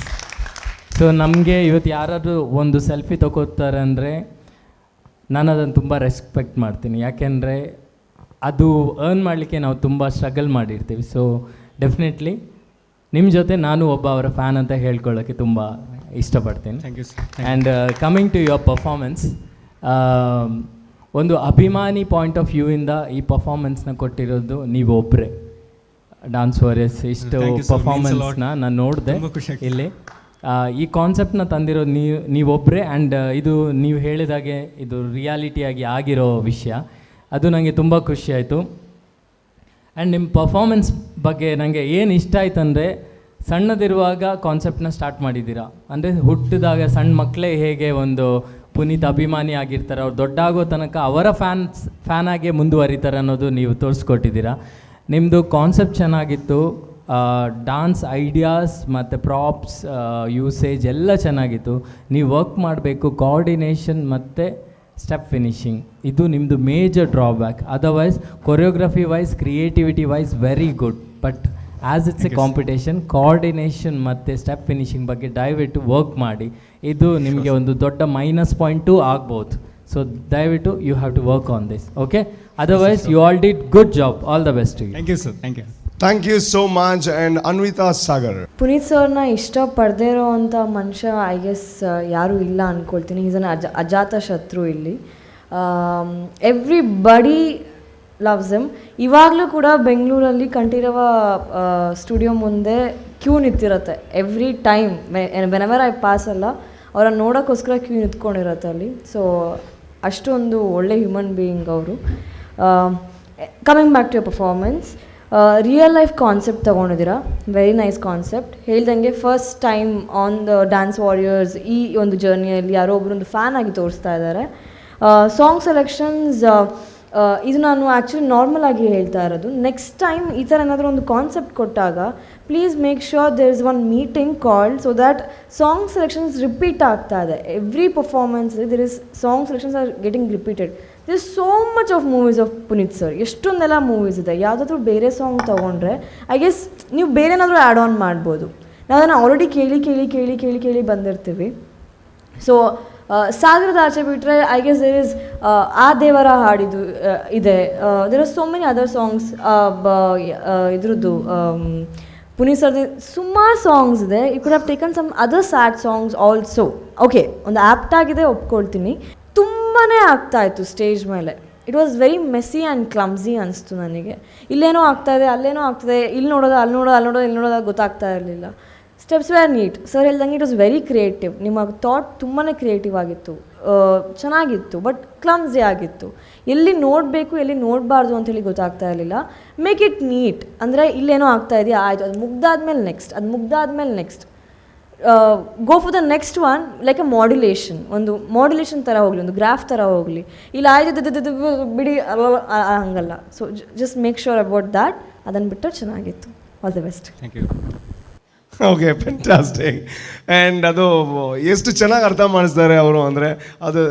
So ನಮಗೆ ಇವತ್ತು ಯಾರಾದರೂ ಒಂದು ಸೆಲ್ಫಿ ತಗೋತಾರೆ ಅಂದರೆ ನಾನು ಅದನ್ನು ತುಂಬ ರೆಸ್ಪೆಕ್ಟ್ ಮಾಡ್ತೀನಿ. ಯಾಕೆಂದರೆ ಅದು ಅರ್ನ್ ಮಾಡಲಿಕ್ಕೆ ನಾವು ತುಂಬ ಸ್ಟ್ರಗಲ್ ಮಾಡಿರ್ತೀವಿ. ಸೊ ಡೆಫಿನೆಟ್ಲಿ ನಿಮ್ಮ ಜೊತೆ ನಾನು ಒಬ್ಬ ಅವರ ಫ್ಯಾನ್ ಅಂತ ಹೇಳ್ಕೊಳ್ಳೋಕ್ಕೆ ತುಂಬ ಇಷ್ಟಪಡ್ತೀನಿ. And coming to your performance, ಒಂದು ಅಭಿಮಾನಿ ಪಾಯಿಂಟ್ ಆಫ್ ವ್ಯೂವಿಂದ ಈ ಪರ್ಫಾಮೆನ್ಸ್ನ ಕೊಟ್ಟಿರೋದು ನೀವು ಒಬ್ಬರೇ. ಡಾನ್ಸ್ ವಾರಿಯರ್ಸ್ ಇಷ್ಟು ಪರ್ಫಾಮೆನ್ಸ್ನ ನಾನು ನೋಡಿದೆ ಇಲ್ಲಿ. ಈ ಕಾನ್ಸೆಪ್ಟನ್ನ ತಂದಿರೋದು ನೀವೊಬ್ಬರೇ. ಆ್ಯಂಡ್ ಇದು ನೀವು ಹೇಳಿದಾಗೆ ಇದು ರಿಯಾಲಿಟಿಯಾಗಿ ಆಗಿರೋ ವಿಷಯ, ಅದು ನನಗೆ ತುಂಬ ಖುಷಿ ಆಯಿತು. ಆ್ಯಂಡ್ ನಿಮ್ಮ ಪರ್ಫಾಮೆನ್ಸ್ ಬಗ್ಗೆ ನನಗೆ ಏನು ಇಷ್ಟ ಆಯ್ತು ಅಂದರೆ, ಸಣ್ಣದಿರುವಾಗ ಕಾನ್ಸೆಪ್ಟನ್ನ ಸ್ಟಾರ್ಟ್ ಮಾಡಿದ್ದೀರಾ. ಅಂದರೆ ಹುಟ್ಟಿದಾಗ ಸಣ್ಣ ಮಕ್ಕಳೇ ಹೇಗೆ ಒಂದು ಪುನೀತ್ ಅಭಿಮಾನಿ ಆಗಿರ್ತಾರೆ, ಅವ್ರು ದೊಡ್ಡ ಆಗೋ ತನಕ ಅವರ ಫ್ಯಾನಾಗೆ ಮುಂದುವರಿತಾರೆ ಅನ್ನೋದು ನೀವು ತೋರಿಸ್ಕೊಟ್ಟಿದ್ದೀರಾ. ನಿಮ್ಮದು ಕಾನ್ಸೆಪ್ಟ್ ಚೆನ್ನಾಗಿತ್ತು, ಡಾನ್ಸ್ ಐಡಿಯಾಸ್ ಮತ್ತು ಪ್ರಾಪ್ಸ್ ಯೂಸೇಜ್ ಎಲ್ಲ ಚೆನ್ನಾಗಿತ್ತು. ನೀವು ವರ್ಕ್ ಮಾಡಬೇಕು, ಕೋಆರ್ಡಿನೇಷನ್ ಮತ್ತು ಸ್ಟೆಪ್ ಫಿನಿಷಿಂಗ್, ಇದು ನಿಮ್ಮದು major drawback. Otherwise choreography wise, creativity wise very good. But as it's a competition, coordination ಮತ್ತು ಸ್ಟೆಪ್ ಫಿನಿಷಿಂಗ್ ಬಗ್ಗೆ ದಯವಿಟ್ಟು ವರ್ಕ್ ಮಾಡಿ. ಇದು ನಿಮಗೆ ಒಂದು ದೊಡ್ಡ -.2 ಆಗ್ಬೋದು. ಸೊ ದಯವಿಟ್ಟು you have to work on this. Okay, otherwise you all did good job. All the best. Thank you sir. Thank you so much. And Anvitha Sagar, Puneeth ಸರ್ನ ಇಷ್ಟಪಡದೇ ಇರೋ ಅಂಥ ಮನುಷ್ಯ ಐ ಗೆಸ್ ಯಾರೂ ಇಲ್ಲ ಅಂದ್ಕೊಳ್ತೀನಿ. ಈಸ್ ಅನ್ ಅಜಾತ ಶತ್ರು ಇಲ್ಲಿ. Everybody loves him. ಇವಾಗಲೂ ಕೂಡ ಬೆಂಗಳೂರಲ್ಲಿ ಕಂಠೀರವ ಸ್ಟುಡಿಯೋ ಮುಂದೆ ಕ್ಯೂ ನಿಂತಿರುತ್ತೆ every time. Whenever I pass ಅಲ್ಲ, ಅವರನ್ನು ನೋಡೋಕ್ಕೋಸ್ಕರ ಕ್ಯೂ ನಿಂತ್ಕೊಂಡಿರುತ್ತೆ ಅಲ್ಲಿ. ಸೊ ಅಷ್ಟೊಂದು ಒಳ್ಳೆ ಹ್ಯೂಮನ್ ಬೀಯಿಂಗ್ ಅವರು. Coming back to your performance, real life concept ತೊಗೊಂಡಿದ್ದೀರಾ, ವೆರಿ ನೈಸ್ ಕಾನ್ಸೆಪ್ಟ್. ಹೇಳ್ದಂಗೆ first time on the dance warriors ಈ ಒಂದು ಜರ್ನಿಯಲ್ಲಿ ಯಾರೋ ಒಬ್ಬರೊಂದು ಫ್ಯಾನ್ ಆಗಿ ತೋರಿಸ್ತಾ ಇದ್ದಾರೆ. ಸಾಂಗ್ ಸೆಲೆಕ್ಷನ್ಸ್ ಇದು ನಾನು ಆ್ಯಕ್ಚುಲಿ ನಾರ್ಮಲ್ ಆಗಿ ಹೇಳ್ತಾ ಇರೋದು. ನೆಕ್ಸ್ಟ್ ಟೈಮ್ ಈ ಥರ ಏನಾದರೂ ಒಂದು ಕಾನ್ಸೆಪ್ಟ್ ಕೊಟ್ಟಾಗ please make sure there is one meeting called so that song selections repeat ಆಗ್ತಾ ಇದೆ. Every performance there is song selections are getting repeated. There is so much of movies of Puneeth sir, ಎಷ್ಟೊಂದೆಲ್ಲ ಮೂವೀಸ್ ಇದೆ. ಯಾವುದಾದ್ರೂ ಬೇರೆ ಸಾಂಗ್ ತೊಗೊಂಡ್ರೆ ಐ ಗೆಸ್ ನೀವು ಬೇರೆ ಏನಾದರೂ ಆ್ಯಡ್ ಆನ್ ಮಾಡ್ಬೋದು. ನಾವು ಅದನ್ನು ಆಲ್ರೆಡಿ ಕೇಳಿ ಬಂದಿರ್ತೀವಿ. ಸೊ ಸಾಗರದ ಆಚೆ ಬಿಟ್ಟರೆ ಐ ಗೆಸ್ ದೇರ್ ಇಸ್ ಆ ದೇವರ ಹಾಡಿದು ಇದೆ. There are so many other songs. ಇದ್ರದ್ದು ಪುನೀತ್ ಸರ್ದು ಸುಮಾರು ಸಾಂಗ್ಸ್ ಇದೆ. You could have taken some other sad songs also. Okay, ಒಂದು ಆ್ಯಪ್ಟ್ ಆಗಿದೆ, ಒಪ್ಕೊಳ್ತೀನಿ. ತುಂಬಾ ಆಗ್ತಾಯಿತ್ತು ಸ್ಟೇಜ್ ಮೇಲೆ. It was very messy and clumsy ಅನಿಸ್ತು ನನಗೆ. ಇಲ್ಲೇನೋ ಆಗ್ತಾಯಿದೆ, ಅಲ್ಲೇನೋ ಆಗ್ತದೆ, ಇಲ್ಲಿ ನೋಡೋದು, ಅಲ್ಲಿ ನೋಡೋದು ಗೊತ್ತಾಗ್ತಾ ಇರಲಿಲ್ಲ. Steps were neat. ಸರ್ ಹೇಳ್ದಂಗೆ ಇಟ್ ವಾಸ್ ವೆರಿ ಕ್ರಿಯೇಟಿವ್. ನಿಮ್ಮ ಥಾಟ್ ತುಂಬಾ ಕ್ರಿಯೇಟಿವ್ ಆಗಿತ್ತು, ಚೆನ್ನಾಗಿತ್ತು, ಬಟ್ ಕ್ಲಮ್ಸಿ ಆಗಿತ್ತು. ಎಲ್ಲಿ ನೋಡಬೇಕು ಎಲ್ಲಿ ನೋಡಬಾರ್ದು ಅಂಥೇಳಿ ಗೊತ್ತಾಗ್ತಾ ಇರಲಿಲ್ಲ. Make it neat. ಅಂದರೆ ಇಲ್ಲೇನೋ ಆಗ್ತಾ ಇದೆಯಾ, ಆಯಿತು, ಅದು ಮುಗ್ದಾದ್ಮೇಲೆ next go for the next one. Like a modulation, ಒಂದು ಮಾಡ್ಯುಲೇಷನ್ ಥರ ಹೋಗಲಿ, ಒಂದು ಗ್ರಾಫ್ ಥರ ಹೋಗಲಿ. ಇಲ್ಲ ಆಯ್ತು ಬಿಡಿ ಹಂಗಲ್ಲ. So just make sure about that. ಅದನ್ನು ಬಿಟ್ಟರೆ ಚೆನ್ನಾಗಿತ್ತು. All the best. Thank you. Okay, fantastic. And ಅದು ಎಷ್ಟು ಚೆನ್ನಾಗಿ ಅರ್ಥ ಮಾಡಿಸ್ತಾರೆ ಅವರು ಅಂದರೆ ಅದು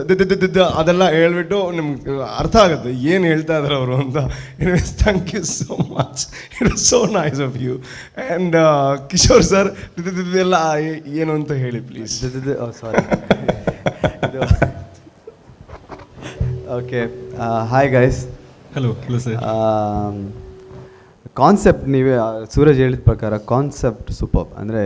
ಅದೆಲ್ಲ ಹೇಳ್ಬಿಟ್ಟು ನಿಮ್ಗೆ ಅರ್ಥ ಆಗುತ್ತೆ ಏನು ಹೇಳ್ತಾ ಇದ್ದಾರೆ ಅವರು ಅಂತ. Anyways, thank you so much. It was so nice of you. And Kishore sir, ಎಲ್ಲ ಏನು ಅಂತ ಹೇಳಿ please. Sorry. Okay, hi guys. Hello sir. Concept ನೀವೇ ಸೂರಜ್ ಹೇಳಿದ ಪ್ರಕಾರ ಕಾನ್ಸೆಪ್ಟ್ ಸೂಪರ್. ಅಂದರೆ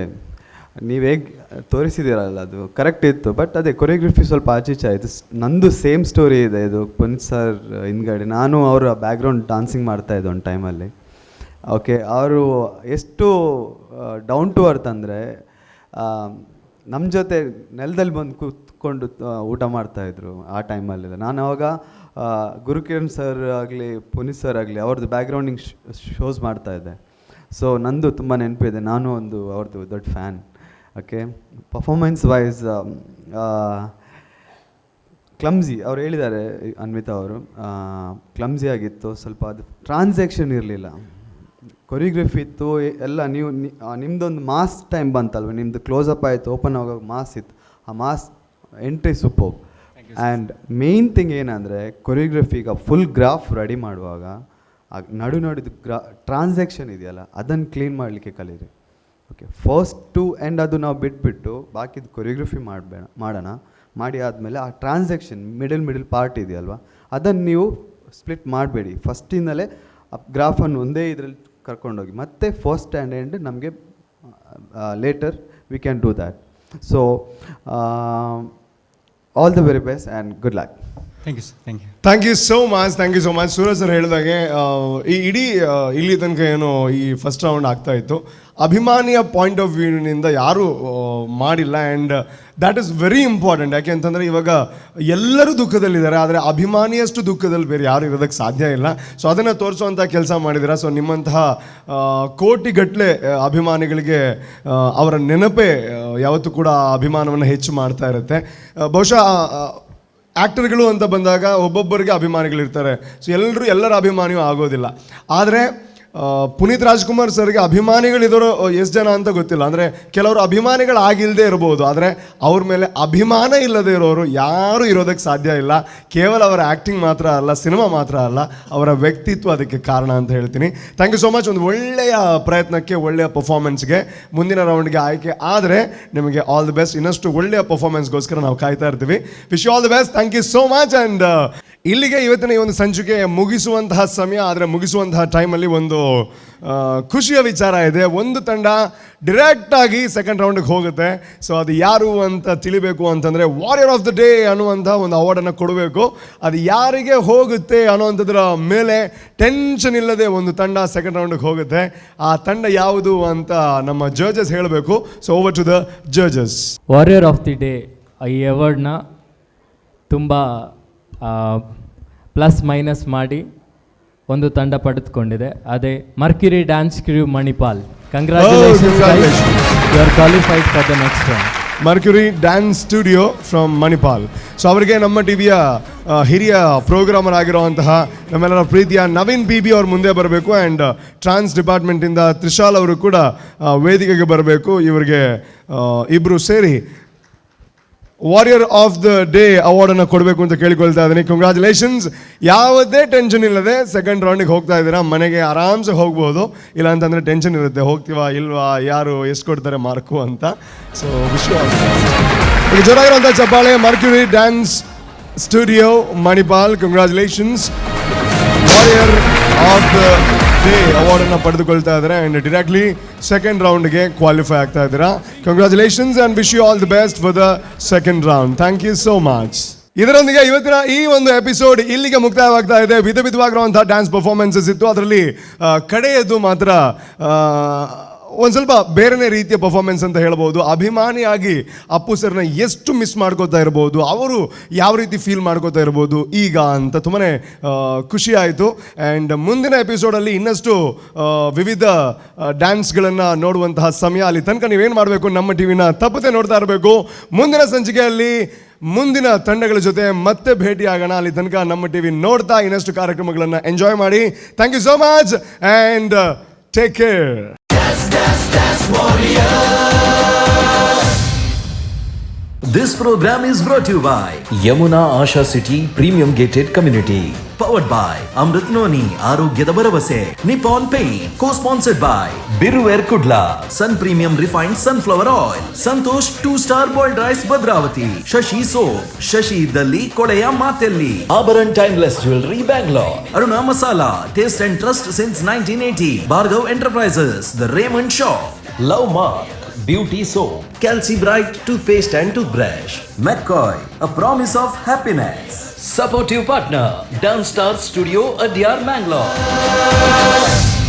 ನೀವು ಹೇಗೆ ತೋರಿಸಿದ್ದೀರಲ್ಲ ಅದು ಕರೆಕ್ಟ್ ಇತ್ತು, ಬಟ್ ಅದೇ ಕೊರಿಯೋಗ್ರಫಿ ಸ್ವಲ್ಪ ಆಚೀಚೆ ಆಯಿತು. ನಂದು ಸೇಮ್ ಸ್ಟೋರಿ ಇದೆ ಇದು. ಪುನೀತ್ ಸರ್ ಹಿಂದ್ಗಡೆ ನಾನು ಅವರ ಬ್ಯಾಕ್ಗ್ರೌಂಡ್ ಡಾನ್ಸಿಂಗ್ ಮಾಡ್ತಾಯಿದ್ದೆ ಒಂದು ಟೈಮಲ್ಲಿ. ಓಕೆ, ಅವರು ಎಷ್ಟು ಡೌನ್ ಟು ಅರ್ತ್ ಅಂದರೆ ನಮ್ಮ ಜೊತೆ ನೆಲದಲ್ಲಿ ಬಂದು ಕೂತ್ಕೊಂಡು ಊಟ ಮಾಡ್ತಾಯಿದ್ರು ಆ ಟೈಮಲ್ಲೆಲ್ಲ. ನಾನು ಅವಾಗ ಗುರುಕಿರಣ್ ಸರ್ ಆಗಲಿ ಪುನೀತ್ ಸರ್ ಆಗಲಿ ಅವ್ರದ್ದು ಬ್ಯಾಕ್ಗ್ರೌಂಡಿಂಗ್ ಶೋಸ್ ಮಾಡ್ತಾಯಿದ್ದೆ. ಸೊ ನಂದು ತುಂಬ ನೆನಪಿದೆ, ನಾನು ಒಂದು ಅವ್ರದ್ದು ದೊಡ್ಡ fan. Okay, performance wise clumsy ಅವ್ರು ಹೇಳಿದ್ದಾರೆ, ಅನ್ವಿತಾ ಅವರು ಕ್ಲಮ್ಸಿ ಆಗಿತ್ತು ಸ್ವಲ್ಪ, ಅದು ಟ್ರಾನ್ಸಾಕ್ಷನ್ ಇರಲಿಲ್ಲ, ಕೊರಿಯೋಗ್ರಫಿ ಇತ್ತು ಎಲ್ಲ. ನೀವು ನಿಮ್ಮದೊಂದು ಮಾಸ್ ಟೈಮ್ ಬಂತಲ್ವ, ನಿಮ್ಮದು ಕ್ಲೋಸಪ್ ಆಯಿತು, ಓಪನ್ ಆಗೋವಾಗ ಮಾಸ್ ಇತ್ತು, ಆ mass entry super. And main thing ಏನಂದರೆ ಕೊರಿಯೋಗ್ರಫಿಗೆ ಫುಲ್ ಗ್ರಾಫ್ ರೆಡಿ ಮಾಡುವಾಗ ನಡುದು ಟ್ರಾನ್ಸಾಕ್ಷನ್ ಇದೆಯಲ್ಲ ಅದನ್ನು ಕ್ಲೀನ್ ಮಾಡಲಿಕ್ಕೆ ಕಲೀರಿ. ಓಕೆ, ಫಸ್ಟ್ ಟು ಎಂಡ್ ಅದು ನಾವು ಬಿಟ್ಬಿಟ್ಟು ಬಾಕಿದು ಕೊರಿಯೋಗ್ರಫಿ ಮಾಡೋಣ. ಮಾಡಿ ಆದಮೇಲೆ ಆ ಟ್ರಾನ್ಸಾಕ್ಷನ್ ಮಿಡಲ್ ಪಾರ್ಟ್ ಇದೆಯಲ್ವ ಅದನ್ನು ನೀವು ಸ್ಪ್ಲಿಟ್ ಮಾಡಬೇಡಿ. ಫಸ್ಟಿಂದಲೇ ಆ ಗ್ರಾಫನ್ನು ಒಂದೇ ಇದರಲ್ಲಿ ಕರ್ಕೊಂಡೋಗಿ ಮತ್ತೆ ಫಸ್ಟ್ ಆ್ಯಂಡ್ ಎಂಡ್ ನಮಗೆ later we can do that. So all the very best and good luck. Thank you sir. Thank you so much. Suraj sir ಹೇಳಿದಾಗೆ ಈ ಇಡೀ ಇಲ್ಲಿ ತನಕ ಏನು ಈ ಫಸ್ಟ್ ರೌಂಡ್ ಆಗ್ತಾ ಇತ್ತು, ಅಭಿಮಾನಿಯ ಪಾಯಿಂಟ್ ಆಫ್ ವ್ಯೂನಿಂದ ಯಾರೂ ಮಾಡಿಲ್ಲ. And that is very important. ಯಾಕೆ ಅಂತಂದರೆ ಇವಾಗ ಎಲ್ಲರೂ ದುಃಖದಲ್ಲಿದ್ದಾರೆ, ಆದರೆ ಅಭಿಮಾನಿಯಷ್ಟು ದುಃಖದಲ್ಲಿ ಬೇರೆ ಯಾರು ಇರೋದಕ್ಕೆ ಸಾಧ್ಯ ಇಲ್ಲ. ಸೊ ಅದನ್ನು ತೋರಿಸುವಂಥ ಕೆಲಸ ಮಾಡಿದ್ದೀರಾ. ಸೊ ನಿಮ್ಮಂತಹ ಕೋಟಿಗಟ್ಟಲೆ ಅಭಿಮಾನಿಗಳಿಗೆ ಅವರ ನೆನಪೇ ಯಾವತ್ತೂ ಕೂಡ ಅಭಿಮಾನವನ್ನು ಹೆಚ್ಚು ಮಾಡ್ತಾ ಇರುತ್ತೆ. ಬಹುಶಃ ಆ್ಯಕ್ಟರ್ಗಳು ಅಂತ ಬಂದಾಗ ಒಬ್ಬೊಬ್ಬರಿಗೆ ಅಭಿಮಾನಿಗಳಿರ್ತಾರೆ. ಸೊ ಎಲ್ಲರ ಅಭಿಮಾನಿಯೂ ಆಗೋದಿಲ್ಲ. ಆದರೆ ಪುನೀತ್ ರಾಜ್ಕುಮಾರ್ ಸರ್ಗೆ ಅಭಿಮಾನಿಗಳಿರೋರು ಎಷ್ಟು ಜನ ಅಂತ ಗೊತ್ತಿಲ್ಲ. ಅಂದರೆ ಕೆಲವರು ಅಭಿಮಾನಿಗಳಾಗಿಲ್ಲದೆ ಇರ್ಬೋದು, ಆದರೆ ಅವ್ರ ಮೇಲೆ ಅಭಿಮಾನ ಇಲ್ಲದೆ ಇರೋರು ಯಾರೂ ಇರೋದಕ್ಕೆ ಸಾಧ್ಯ ಇಲ್ಲ. ಕೇವಲ ಅವರ ಆ್ಯಕ್ಟಿಂಗ್ ಮಾತ್ರ ಅಲ್ಲ, ಸಿನಿಮಾ ಮಾತ್ರ ಅಲ್ಲ, ಅವರ ವ್ಯಕ್ತಿತ್ವ ಅದಕ್ಕೆ ಕಾರಣ ಅಂತ ಹೇಳ್ತೀನಿ. Thank you so much. ಒಂದು ಒಳ್ಳೆಯ ಪ್ರಯತ್ನಕ್ಕೆ, ಒಳ್ಳೆಯ ಪರ್ಫಾರ್ಮೆನ್ಸ್ಗೆ, ಮುಂದಿನ ರೌಂಡ್ಗೆ ಆಯ್ಕೆ ಆದರೆ ನಿಮಗೆ ಆಲ್ ದಿ ಬೆಸ್ಟ್. ಇನ್ನಷ್ಟು ಒಳ್ಳೆಯ ಪರ್ಫಾರ್ಮೆನ್ಸ್ಗೋಸ್ಕರ ನಾವು ಕಾಯ್ತಾ ಇರ್ತೀವಿ. Wish you all the best. Thank you so much. And ಇಲ್ಲಿಗೆ ಇವತ್ತಿನ ಈ ಒಂದು ಸಂಚಿಕೆ ಮುಗಿಸುವಂತಹ ಸಮಯ. ಆದರೆ ಮುಗಿಸುವಂತಹ ಟೈಮಲ್ಲಿ ಒಂದು ಖುಷಿಯ ವಿಚಾರ ಇದೆ. ಒಂದು ತಂಡ ಡೈರೆಕ್ಟಾಗಿ ಸೆಕೆಂಡ್ ರೌಂಡಿಗೆ ಹೋಗುತ್ತೆ. ಸೊ ಅದು ಯಾರು ಅಂತ ತಿಳಿಬೇಕು ಅಂತಂದರೆ ವಾರಿಯರ್ ಆಫ್ ದ ಡೇ ಅನ್ನುವಂಥ ಒಂದು ಅವಾರ್ಡನ್ನು ಕೊಡಬೇಕು. ಅದು ಯಾರಿಗೆ ಹೋಗುತ್ತೆ ಅನ್ನೋವಂಥದ್ರ ಮೇಲೆ ಟೆನ್ಷನ್ ಇಲ್ಲದೆ ಒಂದು ತಂಡ ಸೆಕೆಂಡ್ ರೌಂಡಿಗೆ ಹೋಗುತ್ತೆ. ಆ ತಂಡ ಯಾವುದು ಅಂತ ನಮ್ಮ ಜಡ್ಜಸ್ ಹೇಳಬೇಕು. So over to the judges. Warrior of the day ಈ ಅವಾರ್ಡ್ನ ತುಂಬ ಪ್ಲಸ್ ಮೈನಸ್ ಮಾಡಿ ಒಂದು ತಂಡ ಪಡೆದುಕೊಂಡಿದೆ. ಅದೇ Mercury dance crew Manipal. Congratulations, you are qualified for the next round. Mercury dance studio from Manipal. So ಅವರಿಗೆ ನಮ್ಮ ಟಿವಿಯ ಹಿರಿಯ ಪ್ರೋಗ್ರಾಮರ್ ಆಗಿರುವಂತಹ ನಮ್ಮೆಲ್ಲರ ಪ್ರೀತಿಯ ನವೀನ್ BB ಅವ್ರು ಮುಂದೆ ಬರಬೇಕು. ಆ್ಯಂಡ್ ಟ್ರಾನ್ಸ್ ಡಿಪಾರ್ಟ್ಮೆಂಟಿಂದ ತ್ರಿಶಾಲ್ ಅವರು ಕೂಡ ವೇದಿಕೆಗೆ ಬರಬೇಕು. ಇವರಿಗೆ ಇಬ್ಬರು ಸೇರಿ ವಾರಿಯರ್ ಆಫ್ ದ ಡೇ ಅವಾರ್ಡನ್ನು ಕೊಡಬೇಕು ಅಂತ ಕೇಳಿಕೊಳ್ತಾ ಇದ್ದೀನಿ. ಕಂಗ್ರ್ಯಾಚುಲೇಷನ್ಸ್. ಯಾವುದೇ ಟೆನ್ಷನ್ ಇಲ್ಲದೆ ಸೆಕೆಂಡ್ ರೌಂಡಿಗೆ ಹೋಗ್ತಾ ಇದ್ದೀರಾ. ಮನೆಗೆ ಆರಾಮ್ಸೆ ಹೋಗ್ಬೋದು. ಇಲ್ಲ ಅಂತಂದರೆ ಟೆನ್ಷನ್ ಇರುತ್ತೆ, ಹೋಗ್ತೀವಾ ಇಲ್ವಾ, ಯಾರು ಎಷ್ಟು ಕೊಡ್ತಾರೆ ಮಾರ್ಕು ಅಂತ. ಸೊ ವಿಶ್ವ ಜೋರಾಗಿರುವಂಥ ಚಪ್ಪಾಳೆ. Mercury dance studio Manipal, congratulations. Warrior of the day ಅವಾರ್ಡನ್ನು ಪಡೆದುಕೊಳ್ತಾ ಇದ್ದಾರೆ. ಆ್ಯಂಡ್ ಡೈರೆಕ್ಟ್ಲಿ ಸೆಕೆಂಡ್ ರೌಂಡ್ಗೆ ಕ್ವಾಲಿಫೈ ಆಗ್ತಾ ಇದ್ದೀರಾ. Congratulations and wish you all the best for the second round. Thank you so much. ಇದರೊಂದಿಗೆ ಇವತ್ತಿನ ಈ ಒಂದು ಎಪಿಸೋಡ್ ಇಲ್ಲಿಗೆ ಮುಕ್ತಾಯವಾಗ್ತಾ ಇದೆ. ವಿಧವಾಗಿರುವಂಥ ಡ್ಯಾನ್ಸ್ ಪರ್ಫಾರ್ಮೆನ್ಸಸ್ ಇತ್ತು. ಅದರಲ್ಲಿ ಕಡೆಯದು ಮಾತ್ರ ಒಂದು ಸ್ವಲ್ಪ ಬೇರೆನೇ ರೀತಿಯ ಪರ್ಫಾರ್ಮೆನ್ಸ್ ಅಂತ ಹೇಳ್ಬೋದು. ಅಭಿಮಾನಿಯಾಗಿ ಅಪ್ಪು ಸರ್ನ ಎಷ್ಟು ಮಿಸ್ ಮಾಡ್ಕೋತಾ ಇರ್ಬೋದು, ಅವರು ಯಾವ ರೀತಿ ಫೀಲ್ ಮಾಡ್ಕೋತಾ ಇರ್ಬೋದು ಈಗ ಅಂತ ತುಂಬಾ ಖುಷಿ ಆಯಿತು. ಆ್ಯಂಡ್ ಮುಂದಿನ ಎಪಿಸೋಡಲ್ಲಿ ಇನ್ನಷ್ಟು ವಿವಿಧ ಡ್ಯಾನ್ಸ್ಗಳನ್ನು ನೋಡುವಂತಹ ಸಮಯ. ಅಲ್ಲಿ ತನಕ ನೀವೇನು ಮಾಡಬೇಕು, ನಮ್ಮ ಟಿವಿನ ತಪ್ಪದೆ ನೋಡ್ತಾ ಇರಬೇಕು. ಮುಂದಿನ ಸಂಚಿಕೆಯಲ್ಲಿ ಮುಂದಿನ ತಂಡಗಳ ಜೊತೆ ಮತ್ತೆ ಭೇಟಿಯಾಗೋಣ. ಅಲ್ಲಿ ತನಕ ನಮ್ಮ ಟಿವಿ ನೋಡ್ತಾ ಇನ್ನಷ್ಟು ಕಾರ್ಯಕ್ರಮಗಳನ್ನು ಎಂಜಾಯ್ ಮಾಡಿ. Thank you so much and take care. This program is brought to you by Yamuna Asha City Premium Gated Community. Powered by Amrit Noni, Arogyada Baravase, Nippon Paint. Co-sponsored by Biruware Kudla, Sun Premium Refined Sunflower Oil, Santosh 2-Star Boiled Rice Bhadravati, Shashi Soap, Shashi Dalli Kodeya Matelli, Abaran Timeless Jewelry Bangalore, Aruna Masala, Taste and Trust since 1980, Bhargav Enterprises, The Raymond Shop, Love Mark, Beauty Soap, Calci Bright Toothpaste and Toothbrush, McCoy, a promise of happiness. Supportive partner, Dance Star Studio, Adyar, Bangalore.